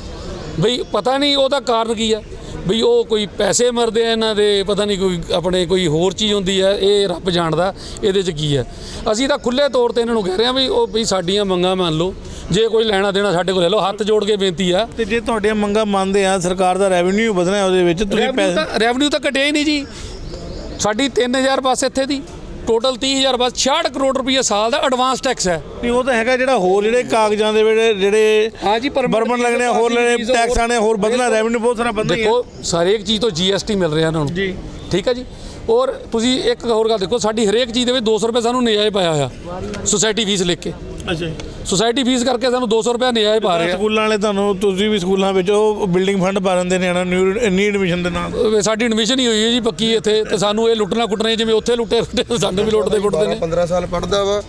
ਬਈ ਪਤਾ ਨਹੀਂ ਉਹਦਾ ਕਾਰਨ ਕੀ ਆ, ਬਈ ਉਹ ਕੋਈ ਪੈਸੇ ਮਰਦੇ ਆ ਇਹਨਾਂ ਦੇ, ਪਤਾ ਨਹੀਂ ਕੋਈ ਆਪਣੇ ਕੋਈ ਹੋਰ ਚੀਜ਼ ਹੁੰਦੀ ਹੈ, ਇਹ ਰੱਬ ਜਾਣਦਾ ਇਹਦੇ 'ਚ ਕੀ ਹੈ। ਅਸੀਂ ਤਾਂ ਖੁੱਲ੍ਹੇ ਤੌਰ 'ਤੇ ਇਹਨਾਂ ਨੂੰ ਕਹਿ ਰਹੇ ਹਾਂ ਵੀ ਉਹ ਵੀ ਸਾਡੀਆਂ ਮੰਗਾਂ ਮੰਨ ਲਓ, ਜੇ ਕੋਈ ਲੈਣਾ ਦੇਣਾ ਸਾਡੇ ਕੋਲ ਲੈ ਲਓ, ਹੱਥ ਜੋੜ ਕੇ ਬੇਨਤੀ ਆ। ਤੇ ਜੇ ਤੁਹਾਡੀਆਂ ਮੰਗਾਂ ਮੰਨਦੇ ਆ, ਸਰਕਾਰ ਦਾ ਰੈਵਨਿਊ ਵਧਣਾ ਉਹਦੇ ਵਿੱਚ ਤੁਸੀਂ ਪੈਸੇ, ਰੈਵਨਿਊ ਤਾਂ ਘਟਿਆ ਹੀ ਨਹੀਂ ਜੀ। ਸਾਡੀ 3000 ਬੱਸ ਇੱਥੇ ਦੀ, ਟੋਟਲ 30,000 ਬੱਸ, 66 ਕਰੋੜ ਰੁਪਈਆ ਸਾਲ ਦਾ ਐਡਵਾਂਸ ਟੈਕਸ ਹੈ। ਨਹੀਂ ਉਹ ਤਾਂ ਹੈਗਾ, ਜਿਹੜਾ ਹੋਰ ਜਿਹੜੇ ਕਾਗਜ਼ਾਂ ਦੇ ਜਿਹੜੇ ਹਾਂ ਜੀ, ਬਰਮਨ ਲੱਗਣੇ, ਹੋਰ ਟੈਕਸ ਆਣੇ, ਹੋਰ ਵਧਣਾ, ਰੈਵਨਿਊ ਬਹੁਤ ਸਾਰਾ ਵਧਣਾ ਹੀ ਹੈ। ਦੇਖੋ ਹਰੇਕ ਚੀਜ਼ ਤੋਂ GST ਮਿਲ ਰਿਹਾ ਇਹਨਾਂ ਨੂੰ ਜੀ, ਠੀਕ ਹੈ ਜੀ। ਔਰ ਤੁਸੀਂ ਇੱਕ ਹੋਰ ਗੱਲ ਦੇਖੋ, ਸਾਡੀ ਹਰੇਕ ਚੀਜ਼ ਦੇ ਵਿੱਚ 200 ਰੁਪਏ ਸਾਨੂੰ ਨਜਾਇਜ਼ ਪਾਇਆ ਹੋਇਆ, ਸੁਸਾਇਟੀ ਫੀਸ ਲਿਖ ਕੇ। ਅੱਛਾ ਜੀ। ਸੁਸਾਇਟੀ ਫੀਸ ਕਰਕੇ ਸਾਨੂੰ 200 ਰੁਪਏ ਨਜਾਇਜ਼ ਪਾ ਰਹੇ ਆ। ਸਕੂਲਾਂ ਵਾਲੇ ਤੁਹਾਨੂੰ, ਤੁਸੀਂ ਵੀ ਸਕੂਲਾਂ ਵਿੱਚ ਉਹ ਬਿਲਡਿੰਗ ਫੰਡ ਪਾ ਦਿੰਦੇ ਨੇ ਨੀ ਐਡਮਿਸ਼ਨ ਦੇ ਨਾਲ। ਸਾਡੀ ਐਡਮਿਸ਼ਨ ਹੀ ਹੋਈ ਹੈ ਜੀ ਪੱਕੀ ਇੱਥੇ, ਤੇ ਸਾਨੂੰ ਇਹ ਲੁੱਟਣਾ ਕੁੱਟਣਾ, ਜਿਵੇਂ ਉੱਥੇ ਲੁੱਟੇ ਸਾਨੂੰ ਵੀ ਲੁੱਟਦੇ ਨੇ। 15 ਸਾਲ ਪੜ੍ਹਦਾ ਵਾ,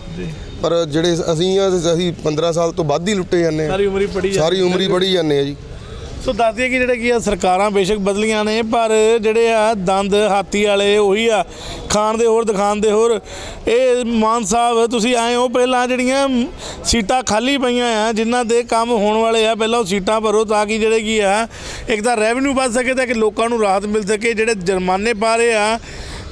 ਪਰ ਜਿਹੜੇ ਅਸੀਂ 15 ਸਾਲ ਤੋਂ ਵੱਧ ਹੀ ਲੁੱਟੇ ਜਾਂਦੇ ਆ, ਸਾਰੀ ਉਮਰ ਹੀ ਪੜੀ ਸਾਰੀ ਉਮਰ ਹੀ ਪੜ੍ਹੀ ਜਾਂਦੇ ਆ ਜੀ। ਸੋ ਦੱਸਦੀ ਕਿ ਜਿਹੜੇ ਕੀ ਆ, ਸਰਕਾਰਾਂ ਬੇਸ਼ੱਕ ਬਦਲੀਆਂ ਨੇ, ਪਰ ਜਿਹੜੇ ਆ ਦੰਦ ਹਾਥੀ ਵਾਲੇ ਉਹੀ ਆ, ਖਾਣ ਦੇ ਹੋਰ ਦਿਖਾਣ ਦੇ ਹੋਰ। ਇਹ ਮਾਨ ਸਾਹਿਬ ਤੁਸੀਂ ਆਏ ਹੋ, ਪਹਿਲਾਂ ਜਿਹੜੀਆਂ ਸੀਟਾਂ ਖਾਲੀ ਪਈਆਂ ਆ ਜਿਨ੍ਹਾਂ ਦੇ ਕੰਮ ਹੋਣ ਵਾਲੇ ਆ, ਪਹਿਲਾਂ ਉਹ ਸੀਟਾਂ ਭਰੋ ਤਾਂ ਕਿ ਜਿਹੜੇ ਕੀ ਆ, ਇੱਕ ਤਾਂ ਰੈਵਨਿਊ ਵੱਧ ਸਕੇ ਤਾਂ ਕਿ ਲੋਕਾਂ ਨੂੰ ਰਾਹਤ ਮਿਲ ਸਕੇ। ਜਿਹੜੇ ਜੁਰਮਾਨੇ ਪਾ ਰਹੇ ਆ,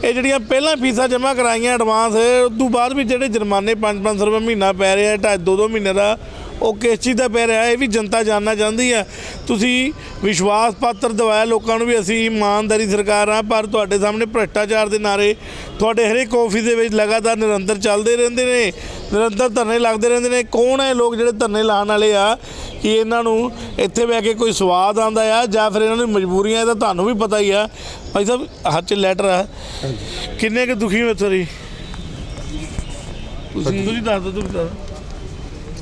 ਇਹ ਜਿਹੜੀਆਂ ਪਹਿਲਾਂ ਫੀਸਾਂ ਜਮ੍ਹਾਂ ਕਰਾਈਆਂ ਐਡਵਾਂਸ, ਉਸ ਤੋਂ ਬਾਅਦ ਵੀ ਜਿਹੜੇ ਜੁਰਮਾਨੇ 500 ਰੁਪਏ ਮਹੀਨਾ ਪੈ ਰਿਹਾ, 2.5-2 ਮਹੀਨੇ ਦਾ, ਉਹ ਕਿਸ ਚੀਜ਼ ਦਾ ਪੈ ਰਿਹਾ, ਇਹ ਵੀ ਜਨਤਾ ਜਾਣਨਾ ਚਾਹੁੰਦੀ ਹੈ। ਤੁਸੀਂ ਵਿਸ਼ਵਾਸ ਪਾਤਰ ਦਿਵਾਇਆ ਲੋਕਾਂ ਨੂੰ ਵੀ ਅਸੀਂ ਇਮਾਨਦਾਰੀ ਸਰਕਾਰ ਆ, ਪਰ ਤੁਹਾਡੇ ਸਾਹਮਣੇ ਭ੍ਰਿਸ਼ਟਾਚਾਰ ਦੇ ਨਾਰੇ ਤੁਹਾਡੇ ਹਰੇਕ ਆਫਿਸ ਦੇ ਵਿੱਚ ਲਗਾਤਾਰ ਨਿਰੰਤਰ ਚੱਲਦੇ ਰਹਿੰਦੇ ਨੇ, ਨਿਰੰਤਰ ਧਰਨੇ ਲੱਗਦੇ ਰਹਿੰਦੇ ਨੇ। ਕੌਣ ਹੈ ਲੋਕ ਜਿਹੜੇ ਧਰਨੇ ਲਾਉਣ ਵਾਲੇ ਆ? ਕਿ ਇਹਨਾਂ ਨੂੰ ਇੱਥੇ ਬਹਿ ਕੇ ਕੋਈ ਸਵਾਦ ਆਉਂਦਾ ਆ ਜਾਂ ਫਿਰ ਇਹਨਾਂ ਦੀ ਮਜਬੂਰੀਆਂ? ਇਹ ਤਾਂ ਤੁਹਾਨੂੰ ਵੀ ਪਤਾ ਹੀ ਆ। ਭਾਈ ਸਾਹਿਬ ਹੱਥ 'ਚ ਲੈਟਰ ਆ, ਕਿੰਨੇ ਕੁ ਦੁਖੀ ਹੋ ਸਰੀ? ਤੁਸੀਂ ਦੱਸ ਦਿਓ। ਤੁਸੀਂ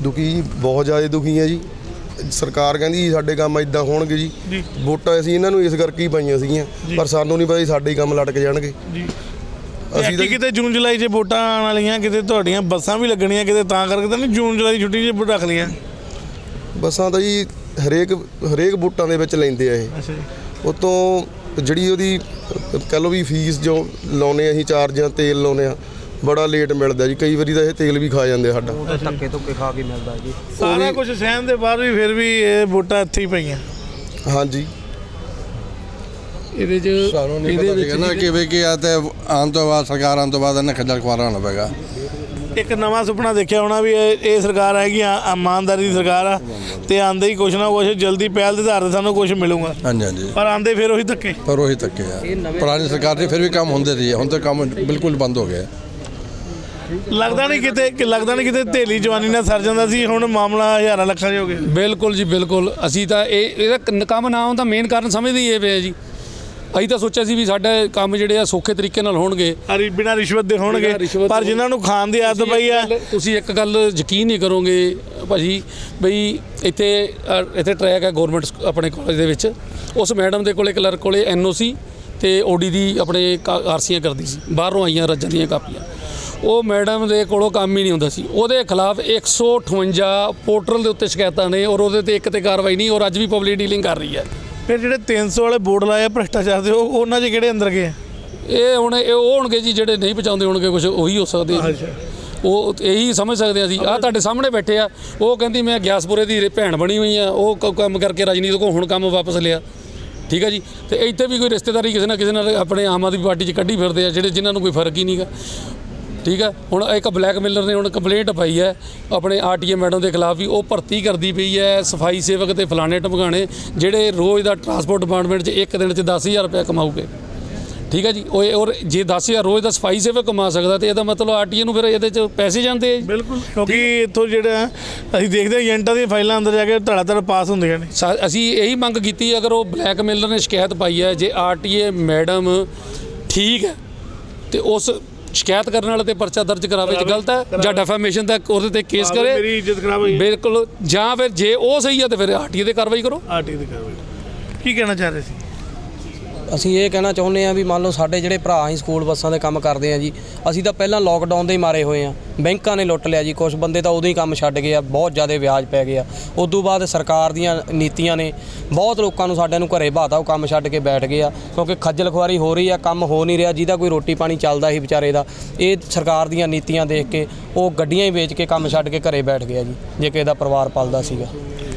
ਦੁਖੀ, ਬਹੁਤ ਜ਼ਿਆਦਾ ਦੁਖੀ ਆ ਜੀ। ਸਰਕਾਰ ਕਹਿੰਦੀ ਸਾਡੇ ਕੰਮ ਇਦਾਂ ਹੋਣਗੇ ਜੀ, ਵੋਟਾਂ ਅਸੀਂ ਇਹਨਾਂ ਨੂੰ ਇਸ ਕਰਕੇ ਹੀ ਪਾਈਆਂ ਸੀਗੀਆਂ, ਪਰ ਸਾਨੂੰ ਨਹੀਂ ਪਤਾ ਸਾਡੇ ਹੀ ਕੰਮ ਲਟਕ ਜਾਣਗੇ ਜੀ। ਅਸੀਂ ਤਾਂ ਕਿਤੇ ਜੂਨ ਜੁਲਾਈ 'ਚ ਵੋਟਾਂ ਆਉਣ ਵਾਲੀਆਂ, ਕਿਤੇ ਤੁਹਾਡੀਆਂ ਬੱਸਾਂ ਵੀ ਲੱਗਣੀਆਂ, ਕਿਤੇ ਤਾਂ ਕਰਕੇ ਤਾਂ ਨਹੀਂ ਜੂਨ ਜੁਲਾਈ ਦੀ ਛੁੱਟੀ 'ਚ ਰੱਖ ਲਈਆਂ ਬੱਸਾਂ ਤਾਂ ਜੀ ਹਰੇਕ ਵੋਟਾਂ ਦੇ ਵਿੱਚ ਲੈਂਦੇ ਆ ਇਹ। ਅੱਛਾ ਜੀ। ਉਤੋਂ ਜਿਹੜੀ ਉਹਦੀ ਕਹਿ ਲਓ ਵੀ ਫੀਸ ਜੋ ਲਾਉਨੇ ਅਸੀਂ, ਚਾਰਜਾਂ ਤੇਲ ਲਾਉਨੇ ਆ, ਬੜਾ ਲੇਟ ਮਿਲਦਾ ਜੀ। ਕਈ ਵਾਰੀ ਤਾਂ ਇਹ ਤੇਲ ਵੀ ਖਾ ਜਾਂਦੇ ਸਾਡਾ, ਧੱਕੇ ਧੁੱਕੇ ਖਾ ਕੇ ਮਿਲਦਾ ਜੀ। ਸਾਰਾ ਕੁਝ ਸਹਿਣ ਦੇ ਬਾਅਦ ਵੀ ਫਿਰ ਵੀ ਇਹ ਵੋਟਾਂ ਇੱਥੇ ਹੀ ਪਈਆਂ। ਹਾਂਜੀ, ਇਹਦੇ 'ਚ ਸਾਨੂੰ ਨਹੀਂ ਪਤਾ ਸੀਗਾ ਨਾ ਕਿਵੇਂ ਕੀ ਆ, ਤੇ ਆਉਣ ਤੋਂ ਬਾਅਦ ਸਰਕਾਰ ਆਉਣ ਤੋਂ ਬਾਅਦ ਇਹਨੇ ਖੱਜਲ ਖੁਆਰਾ ਹੋਣਾ ਪਏਗਾ। ਇੱਕ ਨਵਾਂ ਸੁਪਨਾ ਦੇਖਿਆ ਹੋਣਾ ਵੀ ਇਹ ਸਰਕਾਰ ਹੈਗੀ ਆ, ਇਮਾਨਦਾਰੀ ਦੀ ਸਰਕਾਰ ਆ, ਤੇ ਆਂਦੇ ਹੀ ਕੁਛ ਨਾ ਕੁਛ ਜਲਦੀ ਪਹਿਲ ਦੇ ਆਧਾਰ 'ਤੇ ਸਾਨੂੰ ਕੁਛ ਮਿਲੂਗਾ, ਹਾਂਜੀ ਹਾਂਜੀ, ਪਰ ਆਂਦੇ ਫਿਰ ਉਹੀ ਧੱਕੇ। ਪਰ ਉਹੀ ਧੱਕੇ ਆ। ਪੁਰਾਣੀ ਸਰਕਾਰ ਦੇ ਫਿਰ ਵੀ ਕੰਮ ਹੁੰਦੇ ਸੀ, ਹੁਣ ਤਾਂ ਕੰਮ ਬਿਲਕੁਲ ਬੰਦ ਹੋ ਗਿਆ। ਲੱਗਦਾ ਨਹੀਂ ਕਿਤੇ ਢੇਲੀ ਜਵਾਨੀ ਨਾਲ ਸਰ ਜਾਂਦਾ ਸੀ, ਹੁਣ ਮਾਮਲਾ ਹਜ਼ਾਰਾਂ ਲੱਖਾਂ 'ਚ ਹੋ ਗਿਆ। ਬਿਲਕੁਲ ਜੀ ਬਿਲਕੁਲ। ਅਸੀਂ ਤਾਂ ਇਹਦਾ ਕੰਮ ਨਾ ਹੋਣ ਦਾ ਮੇਨ ਕਾਰਨ ਸਮਝਦੇ ਹੀ ਇਹ ਪਿਆ ਜੀ। ਅਸੀਂ ਤਾਂ ਸੋਚਿਆ ਸੀ ਵੀ ਸਾਡੇ ਕੰਮ ਜਿਹੜੇ ਆ ਸੌਖੇ ਤਰੀਕੇ ਨਾਲ ਹੋਣਗੇ, ਬਿਨਾਂ ਰਿਸ਼ਵਤ ਦੇ ਹੋਣਗੇ, ਪਰ ਜਿਨ੍ਹਾਂ ਨੂੰ ਖਾਣ ਦੀ ਆਦਤ ਪਈ ਆ। ਤੁਸੀਂ ਇੱਕ ਗੱਲ ਯਕੀਨ ਨਹੀਂ ਕਰੋਗੇ ਭਾਜੀ, ਬਈ ਇੱਥੇ ਟਰੈਕ ਹੈ ਗਵਰਨਮੈਂਟ ਆਪਣੇ ਕਾਲਜ ਦੇ ਵਿੱਚ, ਉਸ ਮੈਡਮ ਦੇ ਕੋਲੇ ਕਲਰਕ ਕੋਲੇ NOC ਤੇ OD ਦੀ ਆਪਣੇ ਆਰਸੀਆਂ ਕਰਦੀ ਸੀ, ਬਾਹਰੋਂ ਆਈਆਂ ਰੱਜਾਂ ਦੀਆਂ ਕਾਪੀਆਂ। ਉਹ ਮੈਡਮ ਦੇ ਕੋਲੋਂ ਕੰਮ ਹੀ ਨਹੀਂ ਹੁੰਦਾ ਸੀ। ਉਹਦੇ ਖਿਲਾਫ 158 ਪੋਰਟਲ ਦੇ ਉੱਤੇ ਸ਼ਿਕਾਇਤਾਂ ਨੇ, ਔਰ ਉਹਦੇ ਤੇ ਇੱਕ ਤੇ ਕਾਰਵਾਈ ਨਹੀਂ, ਔਰ ਅੱਜ ਵੀ ਪਬਲਿਕ ਡੀਲਿੰਗ ਕਰ ਰਹੀ ਹੈ। ਫਿਰ ਜਿਹੜੇ 300 ਵਾਲੇ ਬੋਰਡ ਲਾਏ ਆ ਭ੍ਰਿਸ਼ਟਾਚਾਰ ਦੇ, ਉਹਨਾਂ 'ਚ ਕਿਹੜੇ ਅੰਦਰ ਗਏ? ਇਹ ਉਹ ਹੋਣਗੇ ਜੀ ਜਿਹੜੇ ਨਹੀਂ ਪਹੁੰਚਾਉਂਦੇ ਹੋਣਗੇ, ਕੁਝ ਉਹੀ ਹੋ ਸਕਦੇ ਆ। ਉਹ ਇਹੀ ਸਮਝ ਸਕਦੇ ਅਸੀਂ। ਆਹ ਤੁਹਾਡੇ ਸਾਹਮਣੇ ਬੈਠੇ ਆ, ਉਹ ਕਹਿੰਦੀ ਮੈਂ ਗਿਆਸਪੁਰੇ ਦੀ ਭੈਣ ਬਣੀ ਹੋਈ ਆ, ਉਹ ਕੰਮ ਕਰਕੇ ਰਾਜਨੀਤੀ ਕੋਲ ਹੁਣ ਕੰਮ ਵਾਪਸ ਲਿਆ, ਠੀਕ ਹੈ ਜੀ। ਤੇ ਇੱਥੇ ਵੀ ਕੋਈ ਰਿਸ਼ਤੇਦਾਰੀ ਕਿਸੇ ਨਾਲ ਆਪਣੇ ਆਮ ਆਦਮੀ ਪਾਰਟੀ 'ਚ ਕੱਢੀ ਫਿਰਦੇ ਆ, ਜਿਨ੍ਹਾਂ ਨੂੰ ਕੋਈ ਫਰਕ ਹੀ ਨਹੀਂਗਾ, ਠੀਕ ਹੈ। ਹੁਣ ਇੱਕ ਬਲੈਕਮੇਲਰ ਨੇ ਹੁਣ ਕੰਪਲੇਂਟ ਪਾਈ ਹੈ ਆਪਣੇ RTA ਮੈਡਮ ਦੇ ਖਿਲਾਫ ਵੀ, ਉਹ ਭਰਤੀ ਕਰਦੀ ਪਈ ਹੈ ਸਫਾਈ ਸੇਵਕ ਤੇ ਫਲਾਣੇ ਟਮਕਾਣੇ, ਜਿਹੜੇ ਰੋਜ਼ ਦਾ ਟਰਾਂਸਪੋਰਟ ਡਿਪਾਰਟਮੈਂਟ 'ਚ ਇੱਕ ਦਿਨ 'ਚ 10,000 ਰੁਪਏ ਕਮਾਊਗੇ, ਠੀਕ ਹੈ ਜੀ। ਔਰ ਜੇ 10,000 ਰੋਜ਼ ਦਾ ਸਫਾਈ ਸੇਵਕ ਕਮਾ ਸਕਦਾ, ਤੇ ਇਹਦਾ ਮਤਲਬ RTA ਨੂੰ ਫਿਰ ਇਹਦੇ 'ਚ ਪੈਸੇ ਜਾਂਦੇ ਆ। ਬਿਲਕੁਲ, ਕਿਉਂਕਿ ਇੱਥੋਂ ਜਿਹੜਾ ਅਸੀਂ ਦੇਖਦੇ ਹਾਂ ਏਜੰਟਾਂ ਦੀਆਂ ਫਾਈਲਾਂ ਅੰਦਰ ਜਾ ਕੇ ਧੜਾ ਪਾਸ ਹੁੰਦੀਆਂ ਨੇ। ਅਸੀਂ ਇਹੀ ਮੰਗ ਕੀਤੀ, ਅਗਰ ਉਹ ਬਲੈਕਮੇਲਰ ਨੇ ਸ਼ਿਕਾਇਤ ਪਾਈ ਹੈ, ਜੇ RTA ਮੈਡਮ ਠੀਕ ਹੈ ਤੇ ਉਸ ਸ਼ਿਕਾਇਤ ਕਰਨ ਵਾਲੇ ਤੇ ਪਰਚਾ ਦਰਜ ਕਰਾਵੇ ਜੇ ਗਲਤ ਹੈ, ਜਾਂ ਡੈਫਾਮੇਸ਼ਨ ਦਾ ਉਹਦੇ ਤੇ ਕੇਸ ਕਰੇ ਮੇਰੀ ਇੱਜ਼ਤ ਖਰਾਬ ਹੋਈ ਬਿਲਕੁਲ, ਜਾਂ ਫਿਰ ਜੇ ਉਹ ਸਹੀ ਹੈ ਤੇ ਫਿਰ ਆਰਟੀਏ ਤੇ ਕਾਰਵਾਈ ਕਰੋ। ਆਰਟੀ ਦੀ ਕਾਰਵਾਈ ਕੀ ਕਹਿਣਾ ਚਾਹ ਰਹੇ ਸੀ? ਅਸੀਂ ਇਹ ਕਹਿਣਾ ਚਾਹੁੰਦੇ ਹਾਂ ਵੀ ਮੰਨ ਲਓ ਸਾਡੇ ਜਿਹੜੇ ਭਰਾ ਅਸੀਂ ਸਕੂਲ ਬੱਸਾਂ ਦੇ ਕੰਮ ਕਰਦੇ ਹਾਂ ਜੀ, ਅਸੀਂ ਤਾਂ ਪਹਿਲਾਂ ਲੋਕਡਾਊਨ ਦੇ ਹੀ ਮਾਰੇ ਹੋਏ ਹਾਂ। ਬੈਂਕਾਂ ਨੇ ਲੁੱਟ ਲਿਆ ਜੀ, ਕੁਝ ਬੰਦੇ ਤਾਂ ਉਦੋਂ ਹੀ ਕੰਮ ਛੱਡ ਗਏ ਆ, ਬਹੁਤ ਜ਼ਿਆਦਾ ਵਿਆਜ ਪੈ ਗਿਆ। ਉਸ ਤੋਂ ਬਾਅਦ ਸਰਕਾਰ ਦੀਆਂ ਨੀਤੀਆਂ ਨੇ ਬਹੁਤ ਲੋਕਾਂ ਨੂੰ ਸਾਡਿਆਂ ਨੂੰ ਘਰੇ ਬਾਤਾ, ਉਹ ਕੰਮ ਛੱਡ ਕੇ ਬੈਠ ਗਏ ਆ, ਕਿਉਂਕਿ ਖੱਜਲ ਖੁਆਰੀ ਹੋ ਰਹੀ ਆ, ਕੰਮ ਹੋ ਨਹੀਂ ਰਿਹਾ। ਜਿਹਦਾ ਕੋਈ ਰੋਟੀ ਪਾਣੀ ਚੱਲਦਾ ਸੀ ਵਿਚਾਰੇ ਦਾ, ਇਹ ਸਰਕਾਰ ਦੀਆਂ ਨੀਤੀਆਂ ਦੇਖ ਕੇ ਉਹ ਗੱਡੀਆਂ ਹੀ ਵੇਚ ਕੇ ਕੰਮ ਛੱਡ ਕੇ ਘਰੇ ਬੈਠ ਗਿਆ ਜੀ, ਜੇ ਕਿਸੇ ਦਾ ਪਰਿਵਾਰ ਪਲਦਾ ਸੀਗਾ।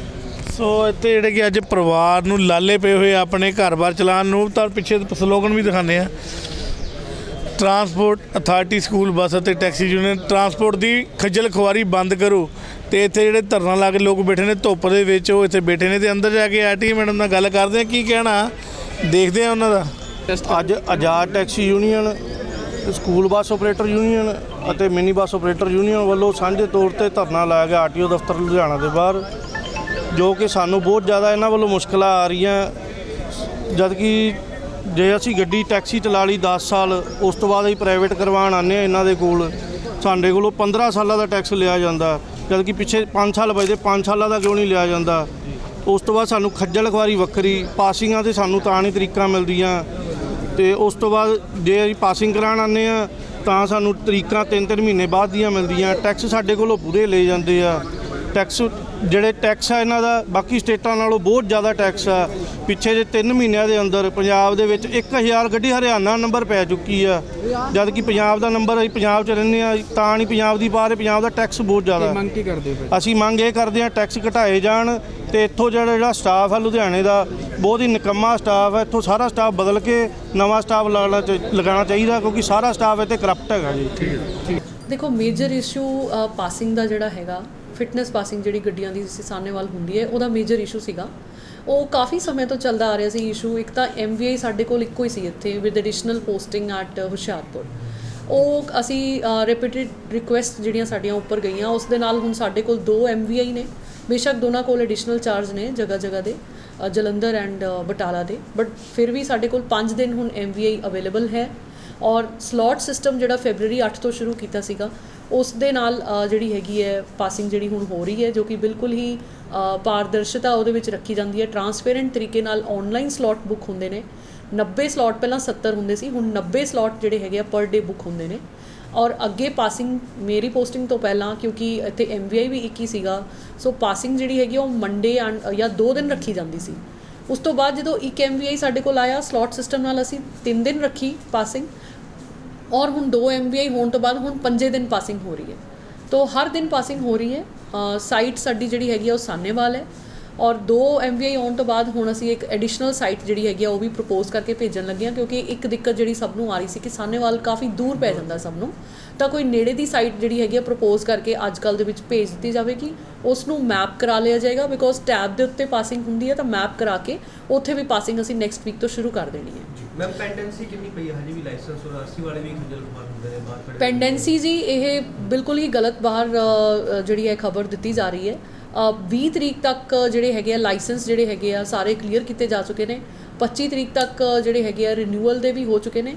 ਸੋ ਇੱਥੇ ਜਿਹੜੇ ਕਿ ਅੱਜ ਪਰਿਵਾਰ ਨੂੰ ਲਾਲੇ ਪਏ ਹੋਏ ਆਪਣੇ ਘਰ-ਬਾਰ ਚਲਾਉਣ ਨੂੰ, ਤਾਂ ਪਿੱਛੇ ਸਲੋਗਨ ਵੀ ਦਿਖਾਉਂਦੇ ਆ, ਟਰਾਂਸਪੋਰਟ ਅਥਾਰਟੀ ਸਕੂਲ ਬੱਸ ਅਤੇ ਟੈਕਸੀ ਯੂਨੀਅਨ ਟਰਾਂਸਪੋਰਟ ਦੀ ਖੱਜਲ ਖੁਆਰੀ ਬੰਦ ਕਰੋ। ਤੇ ਇੱਥੇ ਜਿਹੜੇ ਧਰਨਾ ਲਾ ਕੇ ਲੋਕ ਬੈਠੇ ਨੇ ਧੁੱਪ ਦੇ ਵਿੱਚ, ਉਹ ਇੱਥੇ ਬੈਠੇ ਨੇ ਤੇ ਅੰਦਰ ਜਾ ਕੇ ਆਰਟੀ ਮੈਡਮ ਨਾਲ ਗੱਲ ਕਰਦੇ ਆ, ਕੀ ਕਹਿਣਾ ਦੇਖਦੇ ਆ ਉਹਨਾਂ ਦਾ। ਅੱਜ Azad taxi union, school bus operator union ਅਤੇ ਮਿਨੀ ਬੱਸ ਆਪਰੇਟਰ ਯੂਨੀਅਨ ਵੱਲੋਂ ਸਾਂਝੇ ਤੌਰ ਤੇ ਧਰਨਾ ਲਾਇਆ ਗਿਆ ਆਰਟੀਓ ਦਫ਼ਤਰ ਲੁਧਿਆਣਾ ਦੇ ਬਾਹਰ, ਜੋ ਕਿ ਸਾਨੂੰ ਬਹੁਤ ਜ਼ਿਆਦਾ ਇਹਨਾਂ ਵੱਲੋਂ ਮੁਸ਼ਕਲਾਂ ਆ ਰਹੀਆਂ। ਜਦ ਕਿ ਜੇ ਅਸੀਂ ਗੱਡੀ ਟੈਕਸੀ ਚਲਾ ਲਈ 10 ਸਾਲ, ਉਸ ਤੋਂ ਬਾਅਦ ਅਸੀਂ ਪ੍ਰਾਈਵੇਟ ਕਰਵਾਉਣ ਆਉਂਦੇ ਹਾਂ ਇਹਨਾਂ ਦੇ ਕੋਲ, ਸਾਡੇ ਕੋਲੋਂ 15 ਸਾਲਾਂ ਦਾ ਟੈਕਸ ਲਿਆ ਜਾਂਦਾ, ਜਦ ਕਿ ਪਿੱਛੇ 5 ਸਾਲ ਬਚਦੇ, 5 ਸਾਲਾਂ ਦਾ ਕਿਉਂ ਨਹੀਂ ਲਿਆ ਜਾਂਦਾ। ਉਸ ਤੋਂ ਬਾਅਦ ਸਾਨੂੰ ਖੱਜਲ ਖੁਆਰੀ ਵੱਖਰੀ, ਪਾਸਿੰਗਾਂ 'ਤੇ ਸਾਨੂੰ ਤਾਂ ਨਹੀਂ ਤਰੀਕਾਂ ਮਿਲਦੀਆਂ। ਤੇ ਉਸ ਤੋਂ ਬਾਅਦ ਜੇ ਅਸੀਂ ਪਾਸਿੰਗ ਕਰਾਉਣ ਆਉਂਦੇ ਹਾਂ ਤਾਂ ਸਾਨੂੰ ਤਰੀਕਾਂ 3-3 ਮਹੀਨੇ ਬਾਅਦ ਦੀਆਂ ਮਿਲਦੀਆਂ। ਟੈਕਸ ਸਾਡੇ ਕੋਲੋਂ ਪੂਰੇ ਲਏ ਜਾਂਦੇ ਆ। ਟੈਕਸ ਜਿਹੜੇ ਟੈਕਸ ਆ ਇਹਨਾਂ ਦਾ ਬਾਕੀ ਸਟੇਟਾਂ ਨਾਲੋਂ ਬਹੁਤ ਜ਼ਿਆਦਾ ਟੈਕਸ ਆ। ਪਿੱਛੇ ਜੇ 3 ਮਹੀਨਿਆਂ ਦੇ ਅੰਦਰ ਪੰਜਾਬ ਦੇ ਵਿੱਚ 1000 ਗੱਡੀ ਹਰਿਆਣਾ ਨੰਬਰ ਪੈ ਚੁੱਕੀ ਆ, ਜਦ ਕਿ ਪੰਜਾਬ ਦਾ ਨੰਬਰ, ਅਸੀਂ ਪੰਜਾਬ 'ਚ ਰਹਿੰਦੇ ਆ ਤਾਂ ਨਹੀਂ ਪੰਜਾਬ ਦੀ ਪਾ ਰਹੇ। ਪੰਜਾਬ ਦਾ ਟੈਕਸ ਬਹੁਤ ਜ਼ਿਆਦਾ। ਮੰਗ ਕੀ ਕਰਦੇ ਹੋ? ਅਸੀਂ ਮੰਗ ਇਹ ਕਰਦੇ ਹਾਂ ਟੈਕਸ ਘਟਾਏ ਜਾਣ ਤੇ ਇੱਥੋਂ ਜਿਹੜਾ ਸਟਾਫ ਆ ਲੁਧਿਆਣੇ ਦਾ ਬਹੁਤ ਹੀ ਨਿਕੰਮਾ ਸਟਾਫ ਹੈ। ਇੱਥੋਂ ਸਾਰਾ ਸਟਾਫ ਬਦਲ ਕੇ ਨਵਾਂ ਸਟਾਫ ਲਗਾਉਣਾ ਚਾਹੀਦਾ, ਕਿਉਂਕਿ ਸਾਰਾ ਸਟਾਫ ਇੱਥੇ ਕਰਪਟ ਹੈਗਾ ਜੀ। ਦੇਖੋ ਮੇਜਰ ਇਸ਼ੂ ਪਾਸਿੰਗ ਦਾ ਜਿਹੜਾ ਹੈਗਾ, ਫਿਟਨੈਸ ਪਾਸਿੰਗ ਜਿਹੜੀ ਗੱਡੀਆਂ ਦੀ ਸਾਹਨੇਵਾਲ ਹੁੰਦੀ ਹੈ, ਉਹਦਾ ਮੇਜਰ ਇਸ਼ੂ ਸੀਗਾ। ਉਹ ਕਾਫੀ ਸਮੇਂ ਤੋਂ ਚੱਲਦਾ ਆ ਰਿਹਾ ਸੀ ਇਸ਼ੂ। ਇੱਕ ਤਾਂ MVI ਸਾਡੇ ਕੋਲ ਇੱਕੋ ਹੀ ਸੀ ਇੱਥੇ with additional posting at Hoshiarpur. ਉਹ ਅਸੀਂ ਰਿਪੀਟਿਡ ਰਿਕੁਐਸਟ ਜਿਹੜੀਆਂ ਸਾਡੀਆਂ ਉੱਪਰ ਗਈਆਂ, ਉਸ ਦੇ ਨਾਲ ਹੁਣ ਸਾਡੇ ਕੋਲ 2 MVI ਨੇ। ਬੇਸ਼ੱਕ ਦੋਨਾਂ ਕੋਲ ਐਡੀਸ਼ਨਲ ਚਾਰਜ ਨੇ ਜਗ੍ਹਾ ਜਗ੍ਹਾ ਦੇ, ਜਲੰਧਰ ਐਂਡ ਬਟਾਲਾ ਦੇ, ਬਟ ਫਿਰ ਵੀ ਸਾਡੇ ਕੋਲ 5 ਦਿਨ ਹੁਣ MVI ਅਵੇਲੇਬਲ ਹੈ। ਔਰ ਸਲੋਟ ਸਿਸਟਮ ਜਿਹੜਾ ਫੈਬਰੂਰੀ 8 ਤੋਂ ਸ਼ੁਰੂ ਕੀਤਾ ਸੀਗਾ, ਉਸ ਦੇ ਨਾਲ ਜਿਹੜੀ ਹੈਗੀ ਹੈ ਪਾਸਿੰਗ ਜਿਹੜੀ ਹੁਣ ਹੋ ਰਹੀ ਹੈ, ਜੋ ਕਿ ਬਿਲਕੁਲ ਹੀ ਪਾਰਦਰਸ਼ਤਾ ਉਹਦੇ ਵਿੱਚ ਰੱਖੀ ਜਾਂਦੀ ਹੈ। ਟਰਾਂਸਪੇਰੈਂਟ ਤਰੀਕੇ ਨਾਲ ਆਨਲਾਈਨ ਸਲੋਟ ਬੁੱਕ ਹੁੰਦੇ ਨੇ। 90 ਸਲੋਟ ਪਹਿਲਾਂ 70 ਹੁੰਦੇ ਸੀ, ਹੁਣ 90 ਸਲੋਟ ਜਿਹੜੇ ਹੈਗੇ ਆ ਪਰ ਡੇ ਬੁੱਕ ਹੁੰਦੇ ਨੇ। ਔਰ ਅੱਗੇ ਪਾਸਿੰਗ ਮੇਰੀ ਪੋਸਟਿੰਗ ਤੋਂ ਪਹਿਲਾਂ, ਕਿਉਂਕਿ ਇੱਥੇ MVI ਵੀ ਇੱਕ ਹੀ ਸੀਗਾ, ਸੋ ਪਾਸਿੰਗ ਜਿਹੜੀ ਹੈਗੀ ਉਹ ਮੰਡੇ ਜਾਂ 2 ਦਿਨ ਰੱਖੀ ਜਾਂਦੀ ਸੀ। ਉਸ ਤੋਂ ਬਾਅਦ ਜਦੋਂ ਇੱਕ MVI ਸਾਡੇ ਕੋਲ ਆਇਆ ਸਲੋਟ ਸਿਸਟਮ ਨਾਲ, ਅਸੀਂ 3 ਦਿਨ ਰੱਖੀ ਪਾਸਿੰਗ, ਔਰ ਹੁਣ 2 MVI ਹੋਣ ਤੋਂ ਬਾਅਦ ਹੁਣ 5 ਦਿਨ ਪਾਸਿੰਗ ਹੋ ਰਹੀ ਹੈ। ਤੋ ਹਰ ਦਿਨ ਪਾਸਿੰਗ ਹੋ ਰਹੀ ਹੈ। ਸਾਈਟ ਸਾਡੀ ਜਿਹੜੀ ਹੈਗੀ ਆ ਉਹ ਸਾਹਨੇਵਾਲ ਹੈ, ਔਰ 2 MVI ਆਉਣ ਤੋਂ ਬਾਅਦ ਹੁਣ ਅਸੀਂ ਇੱਕ ਐਡੀਸ਼ਨਲ ਸਾਈਟ ਜਿਹੜੀ ਹੈਗੀ ਆ ਉਹ ਵੀ ਪ੍ਰਪੋਜ਼ ਕਰਕੇ ਭੇਜਣ ਲੱਗੇ ਹਾਂ, ਕਿਉਂਕਿ ਇੱਕ ਦਿੱਕਤ ਜਿਹੜੀ ਸਭ ਨੂੰ ਆ ਰਹੀ ਸੀ ਕਿ ਸਾਹਨੇਵਾਲ ਕਾਫੀ ਦੂਰ ਪੈ ਜਾਂਦਾ ਸਭ ਨੂੰ, ਤਾਂ ਕੋਈ ਨੇੜੇ ਦੀ ਸਾਈਟ ਜਿਹੜੀ ਹੈਗੀ ਆ ਪ੍ਰਪੋਜ਼ ਕਰਕੇ ਅੱਜ ਕੱਲ੍ਹ ਦੇ ਵਿੱਚ ਭੇਜ ਦਿੱਤੀ ਜਾਵੇਗੀ। ਉਸ ਨੂੰ ਮੈਪ ਕਰਾ ਲਿਆ ਜਾਏਗਾ, ਬਿਕੋਜ਼ ਟੈਬ ਦੇ ਉੱਤੇ ਪਾਸਿੰਗ ਹੁੰਦੀ ਹੈ, ਤਾਂ ਮੈਪ ਕਰਾ ਕੇ ਉੱਥੇ ਵੀ ਪਾਸਿੰਗ ਅਸੀਂ ਨੈਕਸਟ ਵੀਕ ਤੋਂ ਸ਼ੁਰੂ ਕਰ ਦੇਣੀ ਹੈ। ਮੈਮ ਪੈਂਡੈਂਸੀ ਕਿੰਨੀ ਪਈ ਹੈ? ਹਜੇ ਵੀ ਲਾਇਸੈਂਸ ਔਰ ਆਰਸੀ ਵਾਲੇ ਵੀ ਖੱਜਲ ਖੁਆਰ ਹੁੰਦੇ ਨੇ ਬਾਹਰ ਖੜੇ। ਪੈਂਡੈਂਸੀ ਜੀ ਇਹ ਬਿਲਕੁਲ ਹੀ ਗਲਤ ਬਾਹਰ ਜਿਹੜੀ ਹੈ ਖਬਰ ਦਿੱਤੀ ਜਾ ਰਹੀ ਹੈ। 20 ਤਰੀਕ ਤੱਕ ਜਿਹੜੇ ਹੈਗੇ ਆ ਲਾਇਸੈਂਸ ਜਿਹੜੇ ਹੈਗੇ ਆ ਸਾਰੇ ਕਲੀਅਰ ਕੀਤੇ ਜਾ ਚੁੱਕੇ ਨੇ। 25 ਤਰੀਕ ਤੱਕ ਜਿਹੜੇ ਹੈਗੇ ਆ ਰਿਨਿਊਅਲ ਦੇ ਵੀ ਹੋ ਚੁੱਕੇ ਨੇ।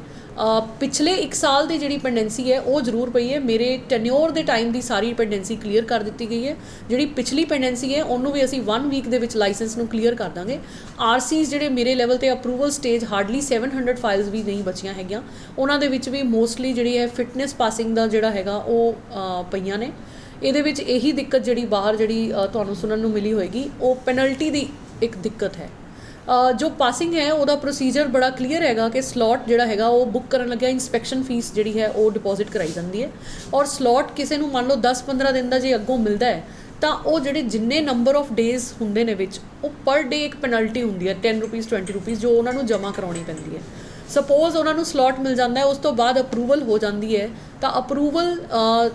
ਪਿਛਲੇ 1 ਸਾਲ ਦੀ ਜਿਹੜੀ ਪੈਂਡੈਂਸੀ ਹੈ ਉਹ ਜ਼ਰੂਰ ਪਈ ਹੈ। ਮੇਰੇ ਟੈਨਿਓਰ ਦੇ ਟਾਈਮ ਦੀ ਸਾਰੀ ਪੈਂਡੈਂਸੀ ਕਲੀਅਰ ਕਰ ਦਿੱਤੀ ਗਈ ਹੈ। ਜਿਹੜੀ ਪਿਛਲੀ ਪੈਂਡੈਂਸੀ ਹੈ ਉਹਨੂੰ ਵੀ ਅਸੀਂ 1 ਵੀਕ ਦੇ ਵਿੱਚ ਲਾਇਸੈਂਸ ਨੂੰ ਕਲੀਅਰ ਕਰ ਦਾਂਗੇ। ਆਰਸੀਜ਼ ਜਿਹੜੇ ਮੇਰੇ ਲੈਵਲ ਤੇ ਅਪਰੂਵਲ ਸਟੇਜ ਹਾਰਡਲੀ 700 ਫਾਈਲਸ ਵੀ ਨਹੀਂ ਬਚੀਆਂ ਹੈਗੀਆਂ, ਉਹਨਾਂ ਦੇ ਵਿੱਚ ਵੀ ਮੋਸਟਲੀ ਜਿਹੜੀ ਹੈ ਫਿਟਨੈਸ ਪਾਸਿੰਗ ਦਾ ਜਿਹੜਾ ਹੈਗਾ ਉਹ ਪਈਆਂ ਨੇ। ਇਹਦੇ ਵਿੱਚ ਇਹੀ ਦਿੱਕਤ ਜਿਹੜੀ ਬਾਹਰ ਜਿਹੜੀ ਤੁਹਾਨੂੰ ਸੁਣਨ ਨੂੰ ਮਿਲੀ ਹੋਏਗੀ, ਉਹ ਪੈਨਲਟੀ ਦੀ ਇੱਕ ਦਿੱਕਤ ਹੈ। ਜੋ ਪਾਸਿੰਗ ਹੈ ਉਹਦਾ ਪ੍ਰੋਸੀਜਰ ਬੜਾ ਕਲੀਅਰ ਹੈਗਾ ਕਿ ਸਲੋਟ ਜਿਹੜਾ ਹੈਗਾ ਉਹ ਬੁੱਕ ਕਰਨ ਲੱਗਿਆ ਇਨਸਪੈਕਸ਼ਨ ਫੀਸ ਜਿਹੜੀ ਹੈ ਉਹ ਡਿਪੋਜ਼ਿਟ ਕਰਾਈ ਜਾਂਦੀ ਹੈ, ਔਰ ਸਲੋਟ ਕਿਸੇ ਨੂੰ ਮੰਨ ਲਓ 10-15 ਦਿਨ ਦਾ ਜੇ ਅੱਗੋਂ ਮਿਲਦਾ ਹੈ ਤਾਂ ਉਹ ਜਿਹੜੇ ਜਿੰਨੇ ਨੰਬਰ ਆਫ ਡੇਜ਼ ਹੁੰਦੇ ਨੇ ਵਿੱਚ, ਉਹ ਪਰ ਡੇ ਇੱਕ ਪੈਨਲਟੀ ਹੁੰਦੀ ਹੈ 10 ਰੁਪੀਜ਼ 20 ਰੁਪੀਜ਼, ਜੋ ਉਹਨਾਂ ਨੂੰ ਜਮ੍ਹਾਂ ਕਰਾਉਣੀ ਪੈਂਦੀ ਹੈ। ਸਪੋਜ਼ ਉਹਨਾਂ ਨੂੰ ਸਲੋਟ ਮਿਲ ਜਾਂਦਾ ਹੈ, ਉਸ ਤੋਂ ਬਾਅਦ ਅਪਰੂਵਲ ਹੋ ਜਾਂਦੀ ਹੈ, ਤਾਂ ਅਪਰੂਵਲ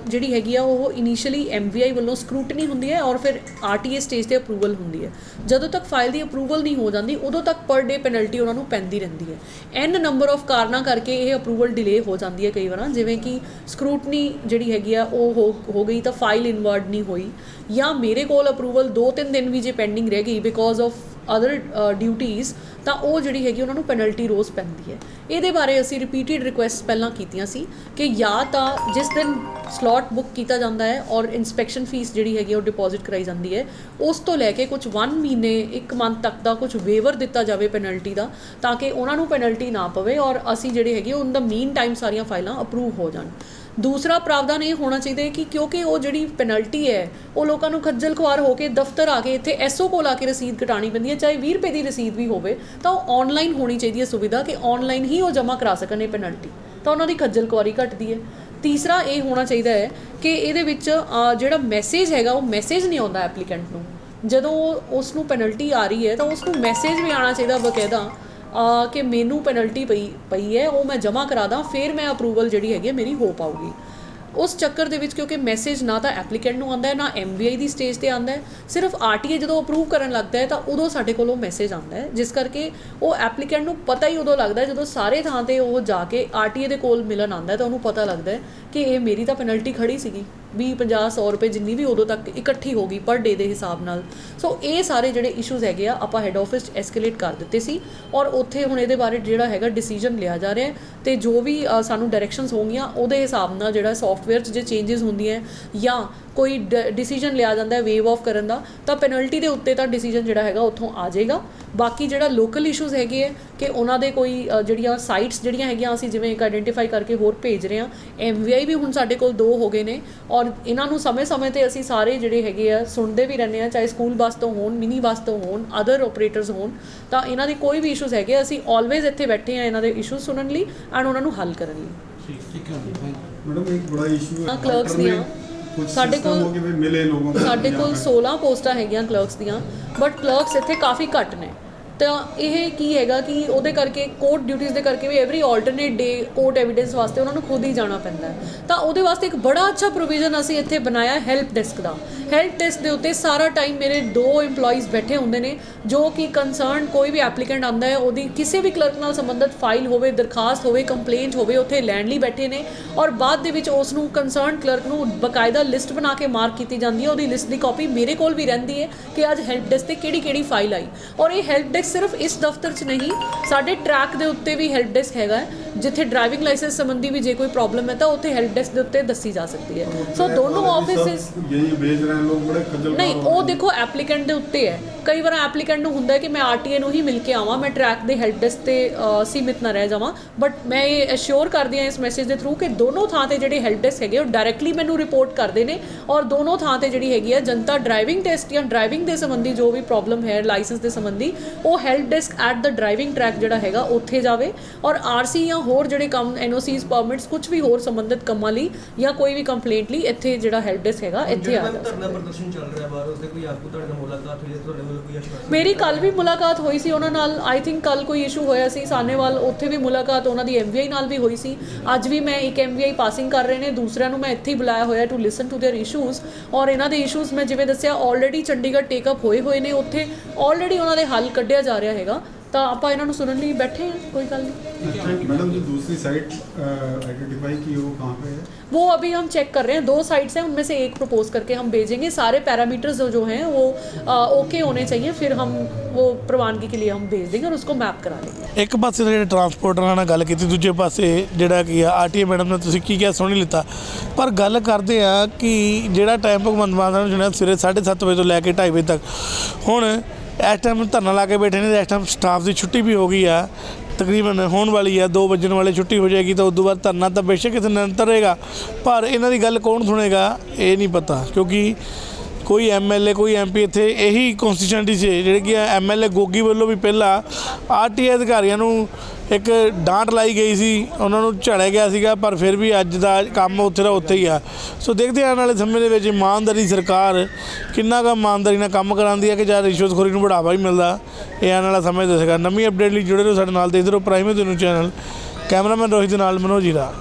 ਜਿਹੜੀ ਹੈਗੀ ਆ ਉਹ ਇਨੀਸ਼ੀਅਲੀ MVI ਵੱਲੋਂ ਸਕਰੂਟਨੀ ਹੁੰਦੀ ਹੈ, ਔਰ ਫਿਰ RTA ਸਟੇਜ 'ਤੇ ਅਪਰੂਵਲ ਹੁੰਦੀ ਹੈ। ਜਦੋਂ ਤੱਕ ਫਾਈਲ ਦੀ ਅਪਰੂਵਲ ਨਹੀਂ ਹੋ ਜਾਂਦੀ, ਉਦੋਂ ਤੱਕ ਪਰ ਡੇ ਪੈਨਲਟੀ ਉਹਨਾਂ ਨੂੰ ਪੈਂਦੀ ਰਹਿੰਦੀ ਹੈ। N ਨੰਬਰ ਆਫ ਕਾਰਨਾਂ ਕਰਕੇ ਇਹ ਅਪਰੂਵਲ ਡਿਲੇ ਹੋ ਜਾਂਦੀ ਹੈ ਕਈ ਵਾਰ, ਜਿਵੇਂ ਕਿ ਸਕਰੂਟਨੀ ਜਿਹੜੀ ਹੈਗੀ ਆ ਉਹ ਹੋ ਗਈ ਤਾਂ ਫਾਈਲ ਇਨਵਰਡ ਨਹੀਂ ਹੋਈ, ਜਾਂ ਮੇਰੇ ਕੋਲ ਅਪਰੂਵਲ 2-3 ਦਿਨ ਵੀ ਜੇ ਪੈਂਡਿੰਗ ਰਹਿ ਗਈ ਬਿਕੋਜ਼ ਆਫ ਅਦਰ ਡਿਊਟੀਜ਼ ਤਾਂ ਉਹ ਜਿਹੜੀ ਹੈਗੀ ਉਹਨਾਂ ਨੂੰ ਪੈਨਲਟੀ ਰੋਜ਼ ਪੈਂਦੀ ਹੈ। ਇਹਦੇ ਬਾਰੇ ਅਸੀਂ ਰਿਪੀਟਿਡ ਰਿਕੁਐਸਟ ਪਹਿਲਾਂ ਕੀਤੀਆਂ ਸੀ ਕਿ ਜਾਂ ਤਾਂ ਜਿਸ ਦਿਨ ਸਲੋਟ ਬੁੱਕ ਕੀਤਾ ਜਾਂਦਾ ਹੈ ਔਰ ਇਨਸਪੈਕਸ਼ਨ ਫੀਸ ਜਿਹੜੀ ਹੈਗੀ ਉਹ ਡਿਪੋਜ਼ਿਟ ਕਰਾਈ ਜਾਂਦੀ ਹੈ, ਉਸ ਤੋਂ ਲੈ ਕੇ ਕੁਝ 1 ਮਹੀਨੇ 1 ਮੰਥ ਤੱਕ ਦਾ ਕੁਝ ਵੇਵਰ ਦਿੱਤਾ ਜਾਵੇ ਪੈਨਲਟੀ ਦਾ, ਤਾਂ ਕਿ ਉਹਨਾਂ ਨੂੰ ਪੈਨਲਟੀ ਨਾ ਪਵੇ ਔਰ ਅਸੀਂ ਜਿਹੜੇ ਹੈਗੇ ਉਹਨ ਦਾ ਮੀਨ ਟਾਈਮ ਸਾਰੀਆਂ ਫਾਈਲਾਂ ਅਪਰੂਵ ਹੋ ਜਾਣ। ਦੂਸਰਾ ਪ੍ਰਾਵਧਾਨ ਇਹ ਹੋਣਾ ਚਾਹੀਦਾ ਹੈ ਕਿ ਕਿਉਂਕਿ ਉਹ ਜਿਹੜੀ ਪੈਨਲਟੀ ਹੈ ਉਹ ਲੋਕਾਂ ਨੂੰ ਖੱਜਲ ਖੁਆਰ ਹੋ ਕੇ ਦਫ਼ਤਰ ਆ ਕੇ ਇੱਥੇ ਐਸਓ ਕੋਲ ਆ ਕੇ ਰਸੀਦ ਕਟਾਉਣੀ ਪੈਂਦੀ ਹੈ, ਚਾਹੇ 20 ਰੁਪਏ ਦੀ ਰਸੀਦ ਵੀ ਹੋਵੇ, ਤਾਂ ਉਹ ਆਨਲਾਈਨ ਹੋਣੀ ਚਾਹੀਦੀ ਹੈ ਸੁਵਿਧਾ ਕਿ ਆਨਲਾਈਨ ਹੀ ਉਹ ਜਮ੍ਹਾਂ ਕਰਾ ਸਕਣ ਇਹ ਪੈਨਲਟੀ, ਤਾਂ ਉਹਨਾਂ ਦੀ ਖੱਜਲ ਖੁਆਰੀ ਘਟਦੀ ਹੈ। ਤੀਸਰਾ ਇਹ ਹੋਣਾ ਚਾਹੀਦਾ ਹੈ ਕਿ ਇਹਦੇ ਵਿੱਚ ਜਿਹੜਾ ਮੈਸੇਜ ਹੈਗਾ ਉਹ ਮੈਸੇਜ ਨਹੀਂ ਆਉਂਦਾ ਐਪਲੀਕੈਂਟ ਨੂੰ, ਜਦੋਂ ਉਸ ਨੂੰ ਪੈਨਲਟੀ ਆ ਰਹੀ ਹੈ ਤਾਂ ਉਸ ਨੂੰ ਮੈਸੇਜ ਵੀ ਆਉਣਾ ਚਾਹੀਦਾ ਬਕਾਇਦਾ ਕਿ ਮੈਨੂੰ ਪੈਨਲਟੀ ਪਈ ਹੈ, ਉਹ ਮੈਂ ਜਮ੍ਹਾਂ ਕਰਾ ਦਾਂ, ਫਿਰ ਮੈਂ ਅਪਰੂਵਲ ਜਿਹੜੀ ਹੈਗੀ ਮੇਰੀ ਹੋ ਪਾਊਗੀ। ਉਸ ਚੱਕਰ ਦੇ ਵਿੱਚ ਕਿਉਂਕਿ ਮੈਸੇਜ ਨਾ ਤਾਂ ਐਪਲੀਕੈਂਟ ਨੂੰ ਆਉਂਦਾ ਹੈ ਨਾ MVI ਦੀ ਸਟੇਜ ਤੇ ਆਉਂਦਾ ਹੈ, ਸਿਰਫ RTA ਜਦੋਂ ਅਪਰੂਵ ਕਰਨ ਲੱਗਦਾ ਹੈ ਤਾਂ ਉਦੋਂ ਸਾਡੇ ਕੋਲ ਉਹ ਮੈਸੇਜ ਆਉਂਦਾ ਹੈ, ਜਿਸ ਕਰਕੇ ਉਹ ਐਪਲੀਕੈਂਟ ਨੂੰ ਪਤਾ ਹੀ ਉਦੋਂ ਲੱਗਦਾ ਹੈ ਜਦੋਂ ਸਾਰੇ ਥਾਂ ਤੇ ਉਹ ਜਾ ਕੇ RTA ਦੇ ਕੋਲ ਮਿਲਣ ਆਉਂਦਾ ਤਾਂ ਉਹਨੂੰ ਪਤਾ ਲੱਗਦਾ ਹੈ ਕਿ ਇਹ ਮੇਰੀ ਤਾਂ ਪੈਨਲਟੀ ਖੜੀ ਸੀਗੀ 20-50-100 ਰੁਪਏ ਜਿੰਨੀ ਵੀ ਉਦੋਂ ਤੱਕ ਇਕੱਠੀ ਹੋ ਗਈ ਪਰ ਡੇ ਦੇ ਹਿਸਾਬ ਨਾਲ। ਸੋ ਇਹ ਸਾਰੇ ਜਿਹੜੇ ਇਸ਼ੂਜ਼ ਹੈਗੇ ਆ ਆਪਾਂ ਹੈੱਡ ਆਫਿਸ 'ਚ ਐਸਕੇਲੇਟ ਕਰ ਦਿੱਤੇ ਸੀ ਔਰ ਉੱਥੇ ਹੁਣ ਇਹਦੇ ਬਾਰੇ ਜਿਹੜਾ ਹੈਗਾ ਡਿਸੀਜਨ ਲਿਆ ਜਾ ਰਿਹਾ ਤੇ ਜੋ ਵੀ ਸਾਨੂੰ ਡਾਇਰੈਕਸ਼ਨਸ ਹੋਣਗੀਆਂ ਉਹਦੇ ਹਿਸਾਬ ਨਾਲ ਜਿਹੜਾ ਸੌਫਟਵੇਅਰ 'ਚ ਜੇ ਚੇਂਜਸ ਹੁੰਦੀਆਂ ਜਾਂ ਕੋਈ ਡਿਸੀਜਨ ਲਿਆ ਜਾਂਦਾ ਹੈ ਵੇਵ ਆਫ ਕਰਨ ਦਾ, ਤਾਂ ਪੈਨਲਟੀ ਦੇ ਉੱਤੇ ਤਾਂ ਡਿਸੀਜਨ ਜਿਹੜਾ ਹੈਗਾ ਉੱਥੋਂ ਆ ਜਾਏਗਾ। ਬਾਕੀ ਜਿਹੜਾ ਲੋਕਲ ਇਸ਼ੂਜ਼ ਹੈਗੇ ਹੈ ਕਿ ਉਹਨਾਂ ਦੇ ਕੋਈ ਜਿਹੜੀਆਂ ਸਾਈਟਸ ਜਿਹੜੀਆਂ ਹੈਗੀਆਂ ਅਸੀਂ ਜਿਵੇਂ ਇੱਕ ਆਈਡੈਂਟੀਫਾਈ ਕਰਕੇ ਹੋਰ ਭੇਜ ਰਹੇ ਹਾਂ, MVI ਵੀ ਹੁਣ ਸਾਡੇ ਕੋਲ 2 ਹੋ ਗਏ ਨੇ ਔਰ ਇਹਨਾਂ ਨੂੰ ਸਮੇਂ-ਸਮੇਂ ਤੇ ਅਸੀਂ ਸਾਰੇ ਜਿਹੜੇ ਹੈਗੇ ਆ ਸੁਣਦੇ ਵੀ ਰਹਿੰਦੇ ਹਾਂ, ਚਾਹੇ ਸਕੂਲ ਬੱਸ ਤੋਂ ਹੋਣ, ਮਿਨੀ ਬੱਸ ਤੋਂ ਹੋਣ, ਅਦਰ ਆਪਰੇਟਰਸ ਹੋਣ, ਤਾਂ ਇਹਨਾਂ ਦੇ ਕੋਈ ਵੀ ਇਸ਼ੂਜ਼ ਹੈਗੇ ਅਸੀਂ ਆਲਵੇਜ਼ ਇੱਥੇ ਬੈਠੇ ਹਾਂ ਇਹਨਾਂ ਦੇ ਇਸ਼ੂਜ਼ ਸੁਣਨ ਲਈ ਐਂਡ ਉਹਨਾਂ ਨੂੰ ਹੱਲ ਕਰਨ ਲਈ। ਮੈਡਮ ਇੱਕ ਬੜਾ ਇਸ਼ੂ ਹੈ ਕਲਰਕਸ ਦੀਆਂ ਸਾਡੇ ਕੋਲ 16 ਪੋਸਟਾਂ ਹੈਗੀਆਂ ਕਲਰਕਸ ਦੀਆਂ, ਬਟ ਕਲਰਕਸ ਇੱਥੇ ਕਾਫੀ ਘੱਟ ਨੇ। ਤਾਂ ਇਹ ਕੀ ਹੈਗਾ ਕਿ ਉਹਦੇ ਕਰਕੇ ਕੋਰਟ ਡਿਊਟੀਜ਼ ਦੇ ਕਰਕੇ ਵੀ ਐਵਰੀ ਆਲਟਰਨੇਟ ਡੇ ਕੋਰਟ ਐਵੀਡੈਂਸ ਵਾਸਤੇ ਉਹਨਾਂ ਨੂੰ ਖੁਦ ਹੀ ਜਾਣਾ ਪੈਂਦਾ ਹੈ, ਤਾਂ ਉਹਦੇ ਵਾਸਤੇ ਇੱਕ ਬੜਾ ਅੱਛਾ ਪ੍ਰੋਵੀਜ਼ਨ ਅਸੀਂ ਇੱਥੇ ਬਣਾਇਆ ਹੈਲਪ ਡੈਸਕ ਦਾ। ਹੈਲਪ ਡੈਸਕ ਦੇ ਉੱਤੇ ਸਾਰਾ ਟਾਈਮ ਮੇਰੇ 2 EMPLOYEES ਬੈਠੇ ਹੁੰਦੇ ਨੇ ਜੋ ਕਿ ਕੰਸਰਨ ਕੋਈ ਵੀ ਐਪਲੀਕੈਂਟ ਆਉਂਦਾ ਹੈ ਉਹਦੀ ਕਿਸੇ ਵੀ ਕਲਰਕ ਨਾਲ ਸੰਬੰਧਿਤ ਫਾਈਲ ਹੋਵੇ, ਦਰਖਾਸਤ ਹੋਵੇ, ਕੰਪਲੇਂਟ ਹੋਵੇ, ਉੱਥੇ ਲੈਣ ਲਈ ਬੈਠੇ ਨੇ ਔਰ ਬਾਅਦ ਦੇ ਵਿੱਚ ਉਸ ਨੂੰ ਕੰਸਰਨ ਕਲਰਕ ਨੂੰ ਬਕਾਇਦਾ ਲਿਸਟ ਬਣਾ ਕੇ ਮਾਰਕ ਕੀਤੀ ਜਾਂਦੀ ਹੈ। ਉਹਦੀ ਲਿਸਟ ਦੀ ਕਾਪੀ ਮੇਰੇ ਕੋਲ ਵੀ ਰਹਿੰਦੀ ਹੈ ਕਿ ਅੱਜ ਹੈਲਪ ਡੈਸਕ ਤੇ ਕਿਹੜੀ ਫਾਈਲ ਆਈ। ਔਰ ਇਹ ਹੈਲਪ ਡੈਸਕ ਸਿਰਫ ਇਸ ਦਫ਼ਤਰ 'ਚ ਨਹੀਂ, ਸਾਡੇ ਟਰੈਕ ਦੇ ਉੱਤੇ ਵੀ ਹੈਲਪ ਡੈਸਕ ਹੈਗਾ, ਜਿੱਥੇ ਡਰਾਈਵਿੰਗ ਲਾਇਸੈਂਸ ਸੰਬੰਧੀ ਵੀ ਜੇ ਕੋਈ ਪ੍ਰੋਬਲਮ ਹੈ ਤਾਂ ਉੱਥੇ ਹੈਲਪ ਡੈਸਕ ਦੇ ਉੱਤੇ ਦੱਸੀ ਜਾ ਸਕਦੀ ਹੈ। ਸੋ ਦੋਨੋਂ ਆਫਿਸਿਸ ਨਹੀਂ, ਉਹ ਦੇਖੋ ਐਪਲੀਕੈਂਟ ਦੇ ਉੱਤੇ ਹੈ। ਕਈ ਵਾਰ ਐਪਲੀਕੈਂਟ ਨੂੰ ਹੁੰਦਾ ਹੈ ਕਿ ਮੈਂ RTA ਨੂੰ ਹੀ ਮਿਲ ਕੇ ਆਵਾਂ, ਮੈਂ ਟਰੈਕ ਦੇ ਹੈਲਪ ਡੈਸਕ ਤੇ ਸੀਮਿਤ ਨਾ ਰਹਿ ਜਾਵਾਂ, ਬਟ ਮੈਂ ਇਹ ਅਸ਼ੋਰ ਕਰਦੀ ਹਾਂ ਇਸ ਮੈਸੇਜ ਦੇ ਥਰੂ ਕਿ ਦੋਨੋਂ ਥਾਂ ਤੇ ਜਿਹੜੇ ਹੈਲਪ ਡੈਸਕ ਹੈਗੇ ਉਹ ਡਾਇਰੈਕਟਲੀ ਮੈਨੂੰ ਰਿਪੋਰਟ ਕਰਦੇ ਨੇ ਔਰ ਦੋਨੋਂ ਥਾਂ ਤੇ ਜਿਹੜੀ ਹੈਗੀ ਹੈ ਜਨਤਾ ਡਰਾਈਵਿੰਗ ਟੈਸਟ ਜਾਂ ਡਰਾਈਵਿੰਗ ਦੇ ਸੰਬੰਧੀ ਜੋ ਵੀ ਪ੍ਰੋਬਲਮ ਹੈ ਲਾਇਸੈਂਸ ਦੇ ਸੰਬੰਧੀ ਉਹ help desk at the driving track ਜਿਹੜਾ ਹੈਗਾ ਉੱਥੇ ਜਾਵੇ ਔਰ RC ਜਾਂ ਹੋਰ ਜਿਹੜੇ ਕੰਮ NOCs ਪਰਮਿਟਸ ਕੁਝ ਵੀ ਹੋਰ ਸੰਬੰਧਿਤ ਕੰਮਾਂ ਲਈ ਜਾਂ ਕੋਈ ਵੀ ਕੰਪਲੇਂਟ ਲਈ ਇੱਥੇ ਜਿਹੜਾ ਹੈਲਪ ਡੈਸਕ ਹੈਗਾ ਇੱਥੇ ਆ ਜਾਵੇ। ਪ੍ਰਦਰਸ਼ਨ ਚੱਲ ਰਿਹਾ ਬਾਹਰ, ਉਸਦੇ ਕੋਈ ਆਪਕੋ ਤੁਹਾਡੇ ਨਾਲ ਮੁਲਾਕਾਤ ਹੋਈ ਹੈ, ਤੁਹਾਡੇ ਵੱਲੋਂ ਕੋਈ ਆਸ਼ਵਾਸਨ? ਮੇਰੀ ਕੱਲ ਵੀ ਮੁਲਾਕਾਤ ਹੋਈ ਸੀ ਉਹਨਾਂ ਨਾਲ। ਆਈ ਥਿੰਕ ਕੱਲ ਕੋਈ ਇਸ਼ੂ ਹੋਇਆ ਸੀ ਸਾਹਨੇਵਾਲ, ਉੱਥੇ ਵੀ ਮੁਲਾਕਾਤ ਉਹਨਾਂ ਦੀ MVI ਨਾਲ ਵੀ ਹੋਈ ਸੀ। ਅੱਜ ਵੀ ਮੈਂ ਇੱਕ MVI ਪਾਸਿੰਗ ਕਰ ਰਹੇ ਨੇ, ਦੂਸਰਿਆਂ ਨੂੰ ਮੈਂ ਇੱਥੇ ਹੀ ਬੁਲਾਇਆ ਹੋਇਆ to listen to their issues ਔਰ ਇਹਨਾਂ ਦੇ ਇਸ਼ੂਜ਼ ਮੈਂ ਜਿਵੇਂ ਦੱਸਿਆ ਆਲਰੇਡੀ ਚੰਡੀਗੜ੍ਹ ਟੇਕਅਪ ਹੋਏ ਨੇ, ਉੱਥੇ ਆਲਰੇਡੀ ਉਹਨਾਂ ਦੇ ਹੱਲ ਕੱਢਿਆ ਜਾ ਰਿਹਾ ਹੈਗਾ, ਤਾਂ ਆਪਾਂ ਇਹਨਾਂ ਨੂੰ सुनने लिए बैठे हैं, कोई गल नहीं। मैडम जो दूसरी साइट आइडेंटिफाई की वो कहाँ पे है? वो अभी हम चेक कर रहे हैं, 2 साइट्स हैं, उनमें से एक प्रपोज करके हम भेजेंगे। सारे पैरामीटर्स जो हैं वो ओके होने चाहिए, फिर हम वो प्रवानगी के लिए हम भेज देंगे और उसको मैप करा लेंगे। ਇੱਕ ਪਾਸੇ ਜਿਹੜੇ ਟਰਾਂਸਪੋਰਟਰਾਂ ਨਾਲ ਗੱਲ ਕੀਤੀ, ਦੂਜੇ ਪਾਸੇ ਜਿਹੜਾ ਕੀ ਆ RTA ਮੈਡਮ ਨੇ ਤੁਸੀਂ ਕੀ ਕਿਹਾ ਸੁਣ ਲਿੱਤਾ, ਪਰ ਗੱਲ ਕਰਦੇ ਆ ਕਿ ਜਿਹੜਾ ਟਾਈਮ ਭਗਵੰਤ ਮਾਨ ਨੂੰ ਜਿਹੜਾ ਸਵੇਰੇ 7:30 ਵਜੇ ਤੋਂ ਲੈ ਕੇ 2:30 ਵਜੇ ਤੱਕ, ਹੁਣ ਇਸ ਟਾਈਮ ਧਰਨਾ ਲਾ ਕੇ ਬੈਠੇ ਨੇ, ਇਸ ਟਾਈਮ ਸਟਾਫ ਦੀ ਛੁੱਟੀ ਵੀ ਹੋ ਗਈ ਆ, ਤਕਰੀਬਨ ਹੋਣ ਵਾਲੀ ਆ 2 ਵਜਣ ਵਾਲੇ ਛੁੱਟੀ ਹੋ ਜਾਏਗੀ, ਤਾਂ ਉਸ ਤੋਂ ਬਾਅਦ ਧਰਨਾ ਤਾਂ ਬੇਸ਼ੱਕ ਇੱਥੇ ਨਿਰੰਤਰ ਰਹੇਗਾ, ਪਰ ਇਹਨਾਂ ਦੀ ਗੱਲ ਕੌਣ ਸੁਣੇਗਾ ਇਹ ਨਹੀਂ ਪਤਾ, ਕਿਉਂਕਿ ਕੋਈ MLA ਕੋਈ MP ਇੱਥੇ ਇਹੀ ਕੌਂਸਟੀਟਿਊਐਂਟੀ 'ਚ ਜਿਹੜੇ ਕਿ MLA ਗੋਗੀ ਵੱਲੋਂ ਵੀ ਪਹਿਲਾਂ RTA ਅਧਿਕਾਰੀਆਂ ਨੂੰ ਇੱਕ ਡਾਂਟ ਲਾਈ ਗਈ ਸੀ, ਉਹਨਾਂ ਨੂੰ ਝੜਿਆ ਗਿਆ ਸੀਗਾ, ਪਰ ਫਿਰ ਵੀ ਅੱਜ ਦਾ ਕੰਮ ਉੱਥੇ ਦਾ ਉੱਥੇ ਹੀ ਆ। ਸੋ ਦੇਖਦੇ ਆਉਣ ਵਾਲੇ ਸਮੇਂ ਦੇ ਵਿੱਚ ਇਮਾਨਦਾਰੀ ਸਰਕਾਰ ਕਿੰਨਾ ਕੁ ਇਮਾਨਦਾਰੀ ਨਾਲ ਕੰਮ ਕਰਾਉਂਦੀ ਹੈ ਕਿ ਜਾਂ ਰਿਸ਼ਵਤਖੋਰੀ ਨੂੰ ਬੜਾਵਾ ਹੀ ਮਿਲਦਾ, ਇਹ ਆਉਣ ਵਾਲਾ ਸਮੇਂ ਦੱਸੇਗਾ। ਨਵੀਂ ਅਪਡੇਟ ਲਈ ਜੁੜੇ ਰਹੋ ਸਾਡੇ ਨਾਲ, ਦੇਖਦੇ ਰਹੋ prime news channel. Cameraman Rohit ਦੇ ਨਾਲ ਮਨੋਜ ਹੀਰਾ।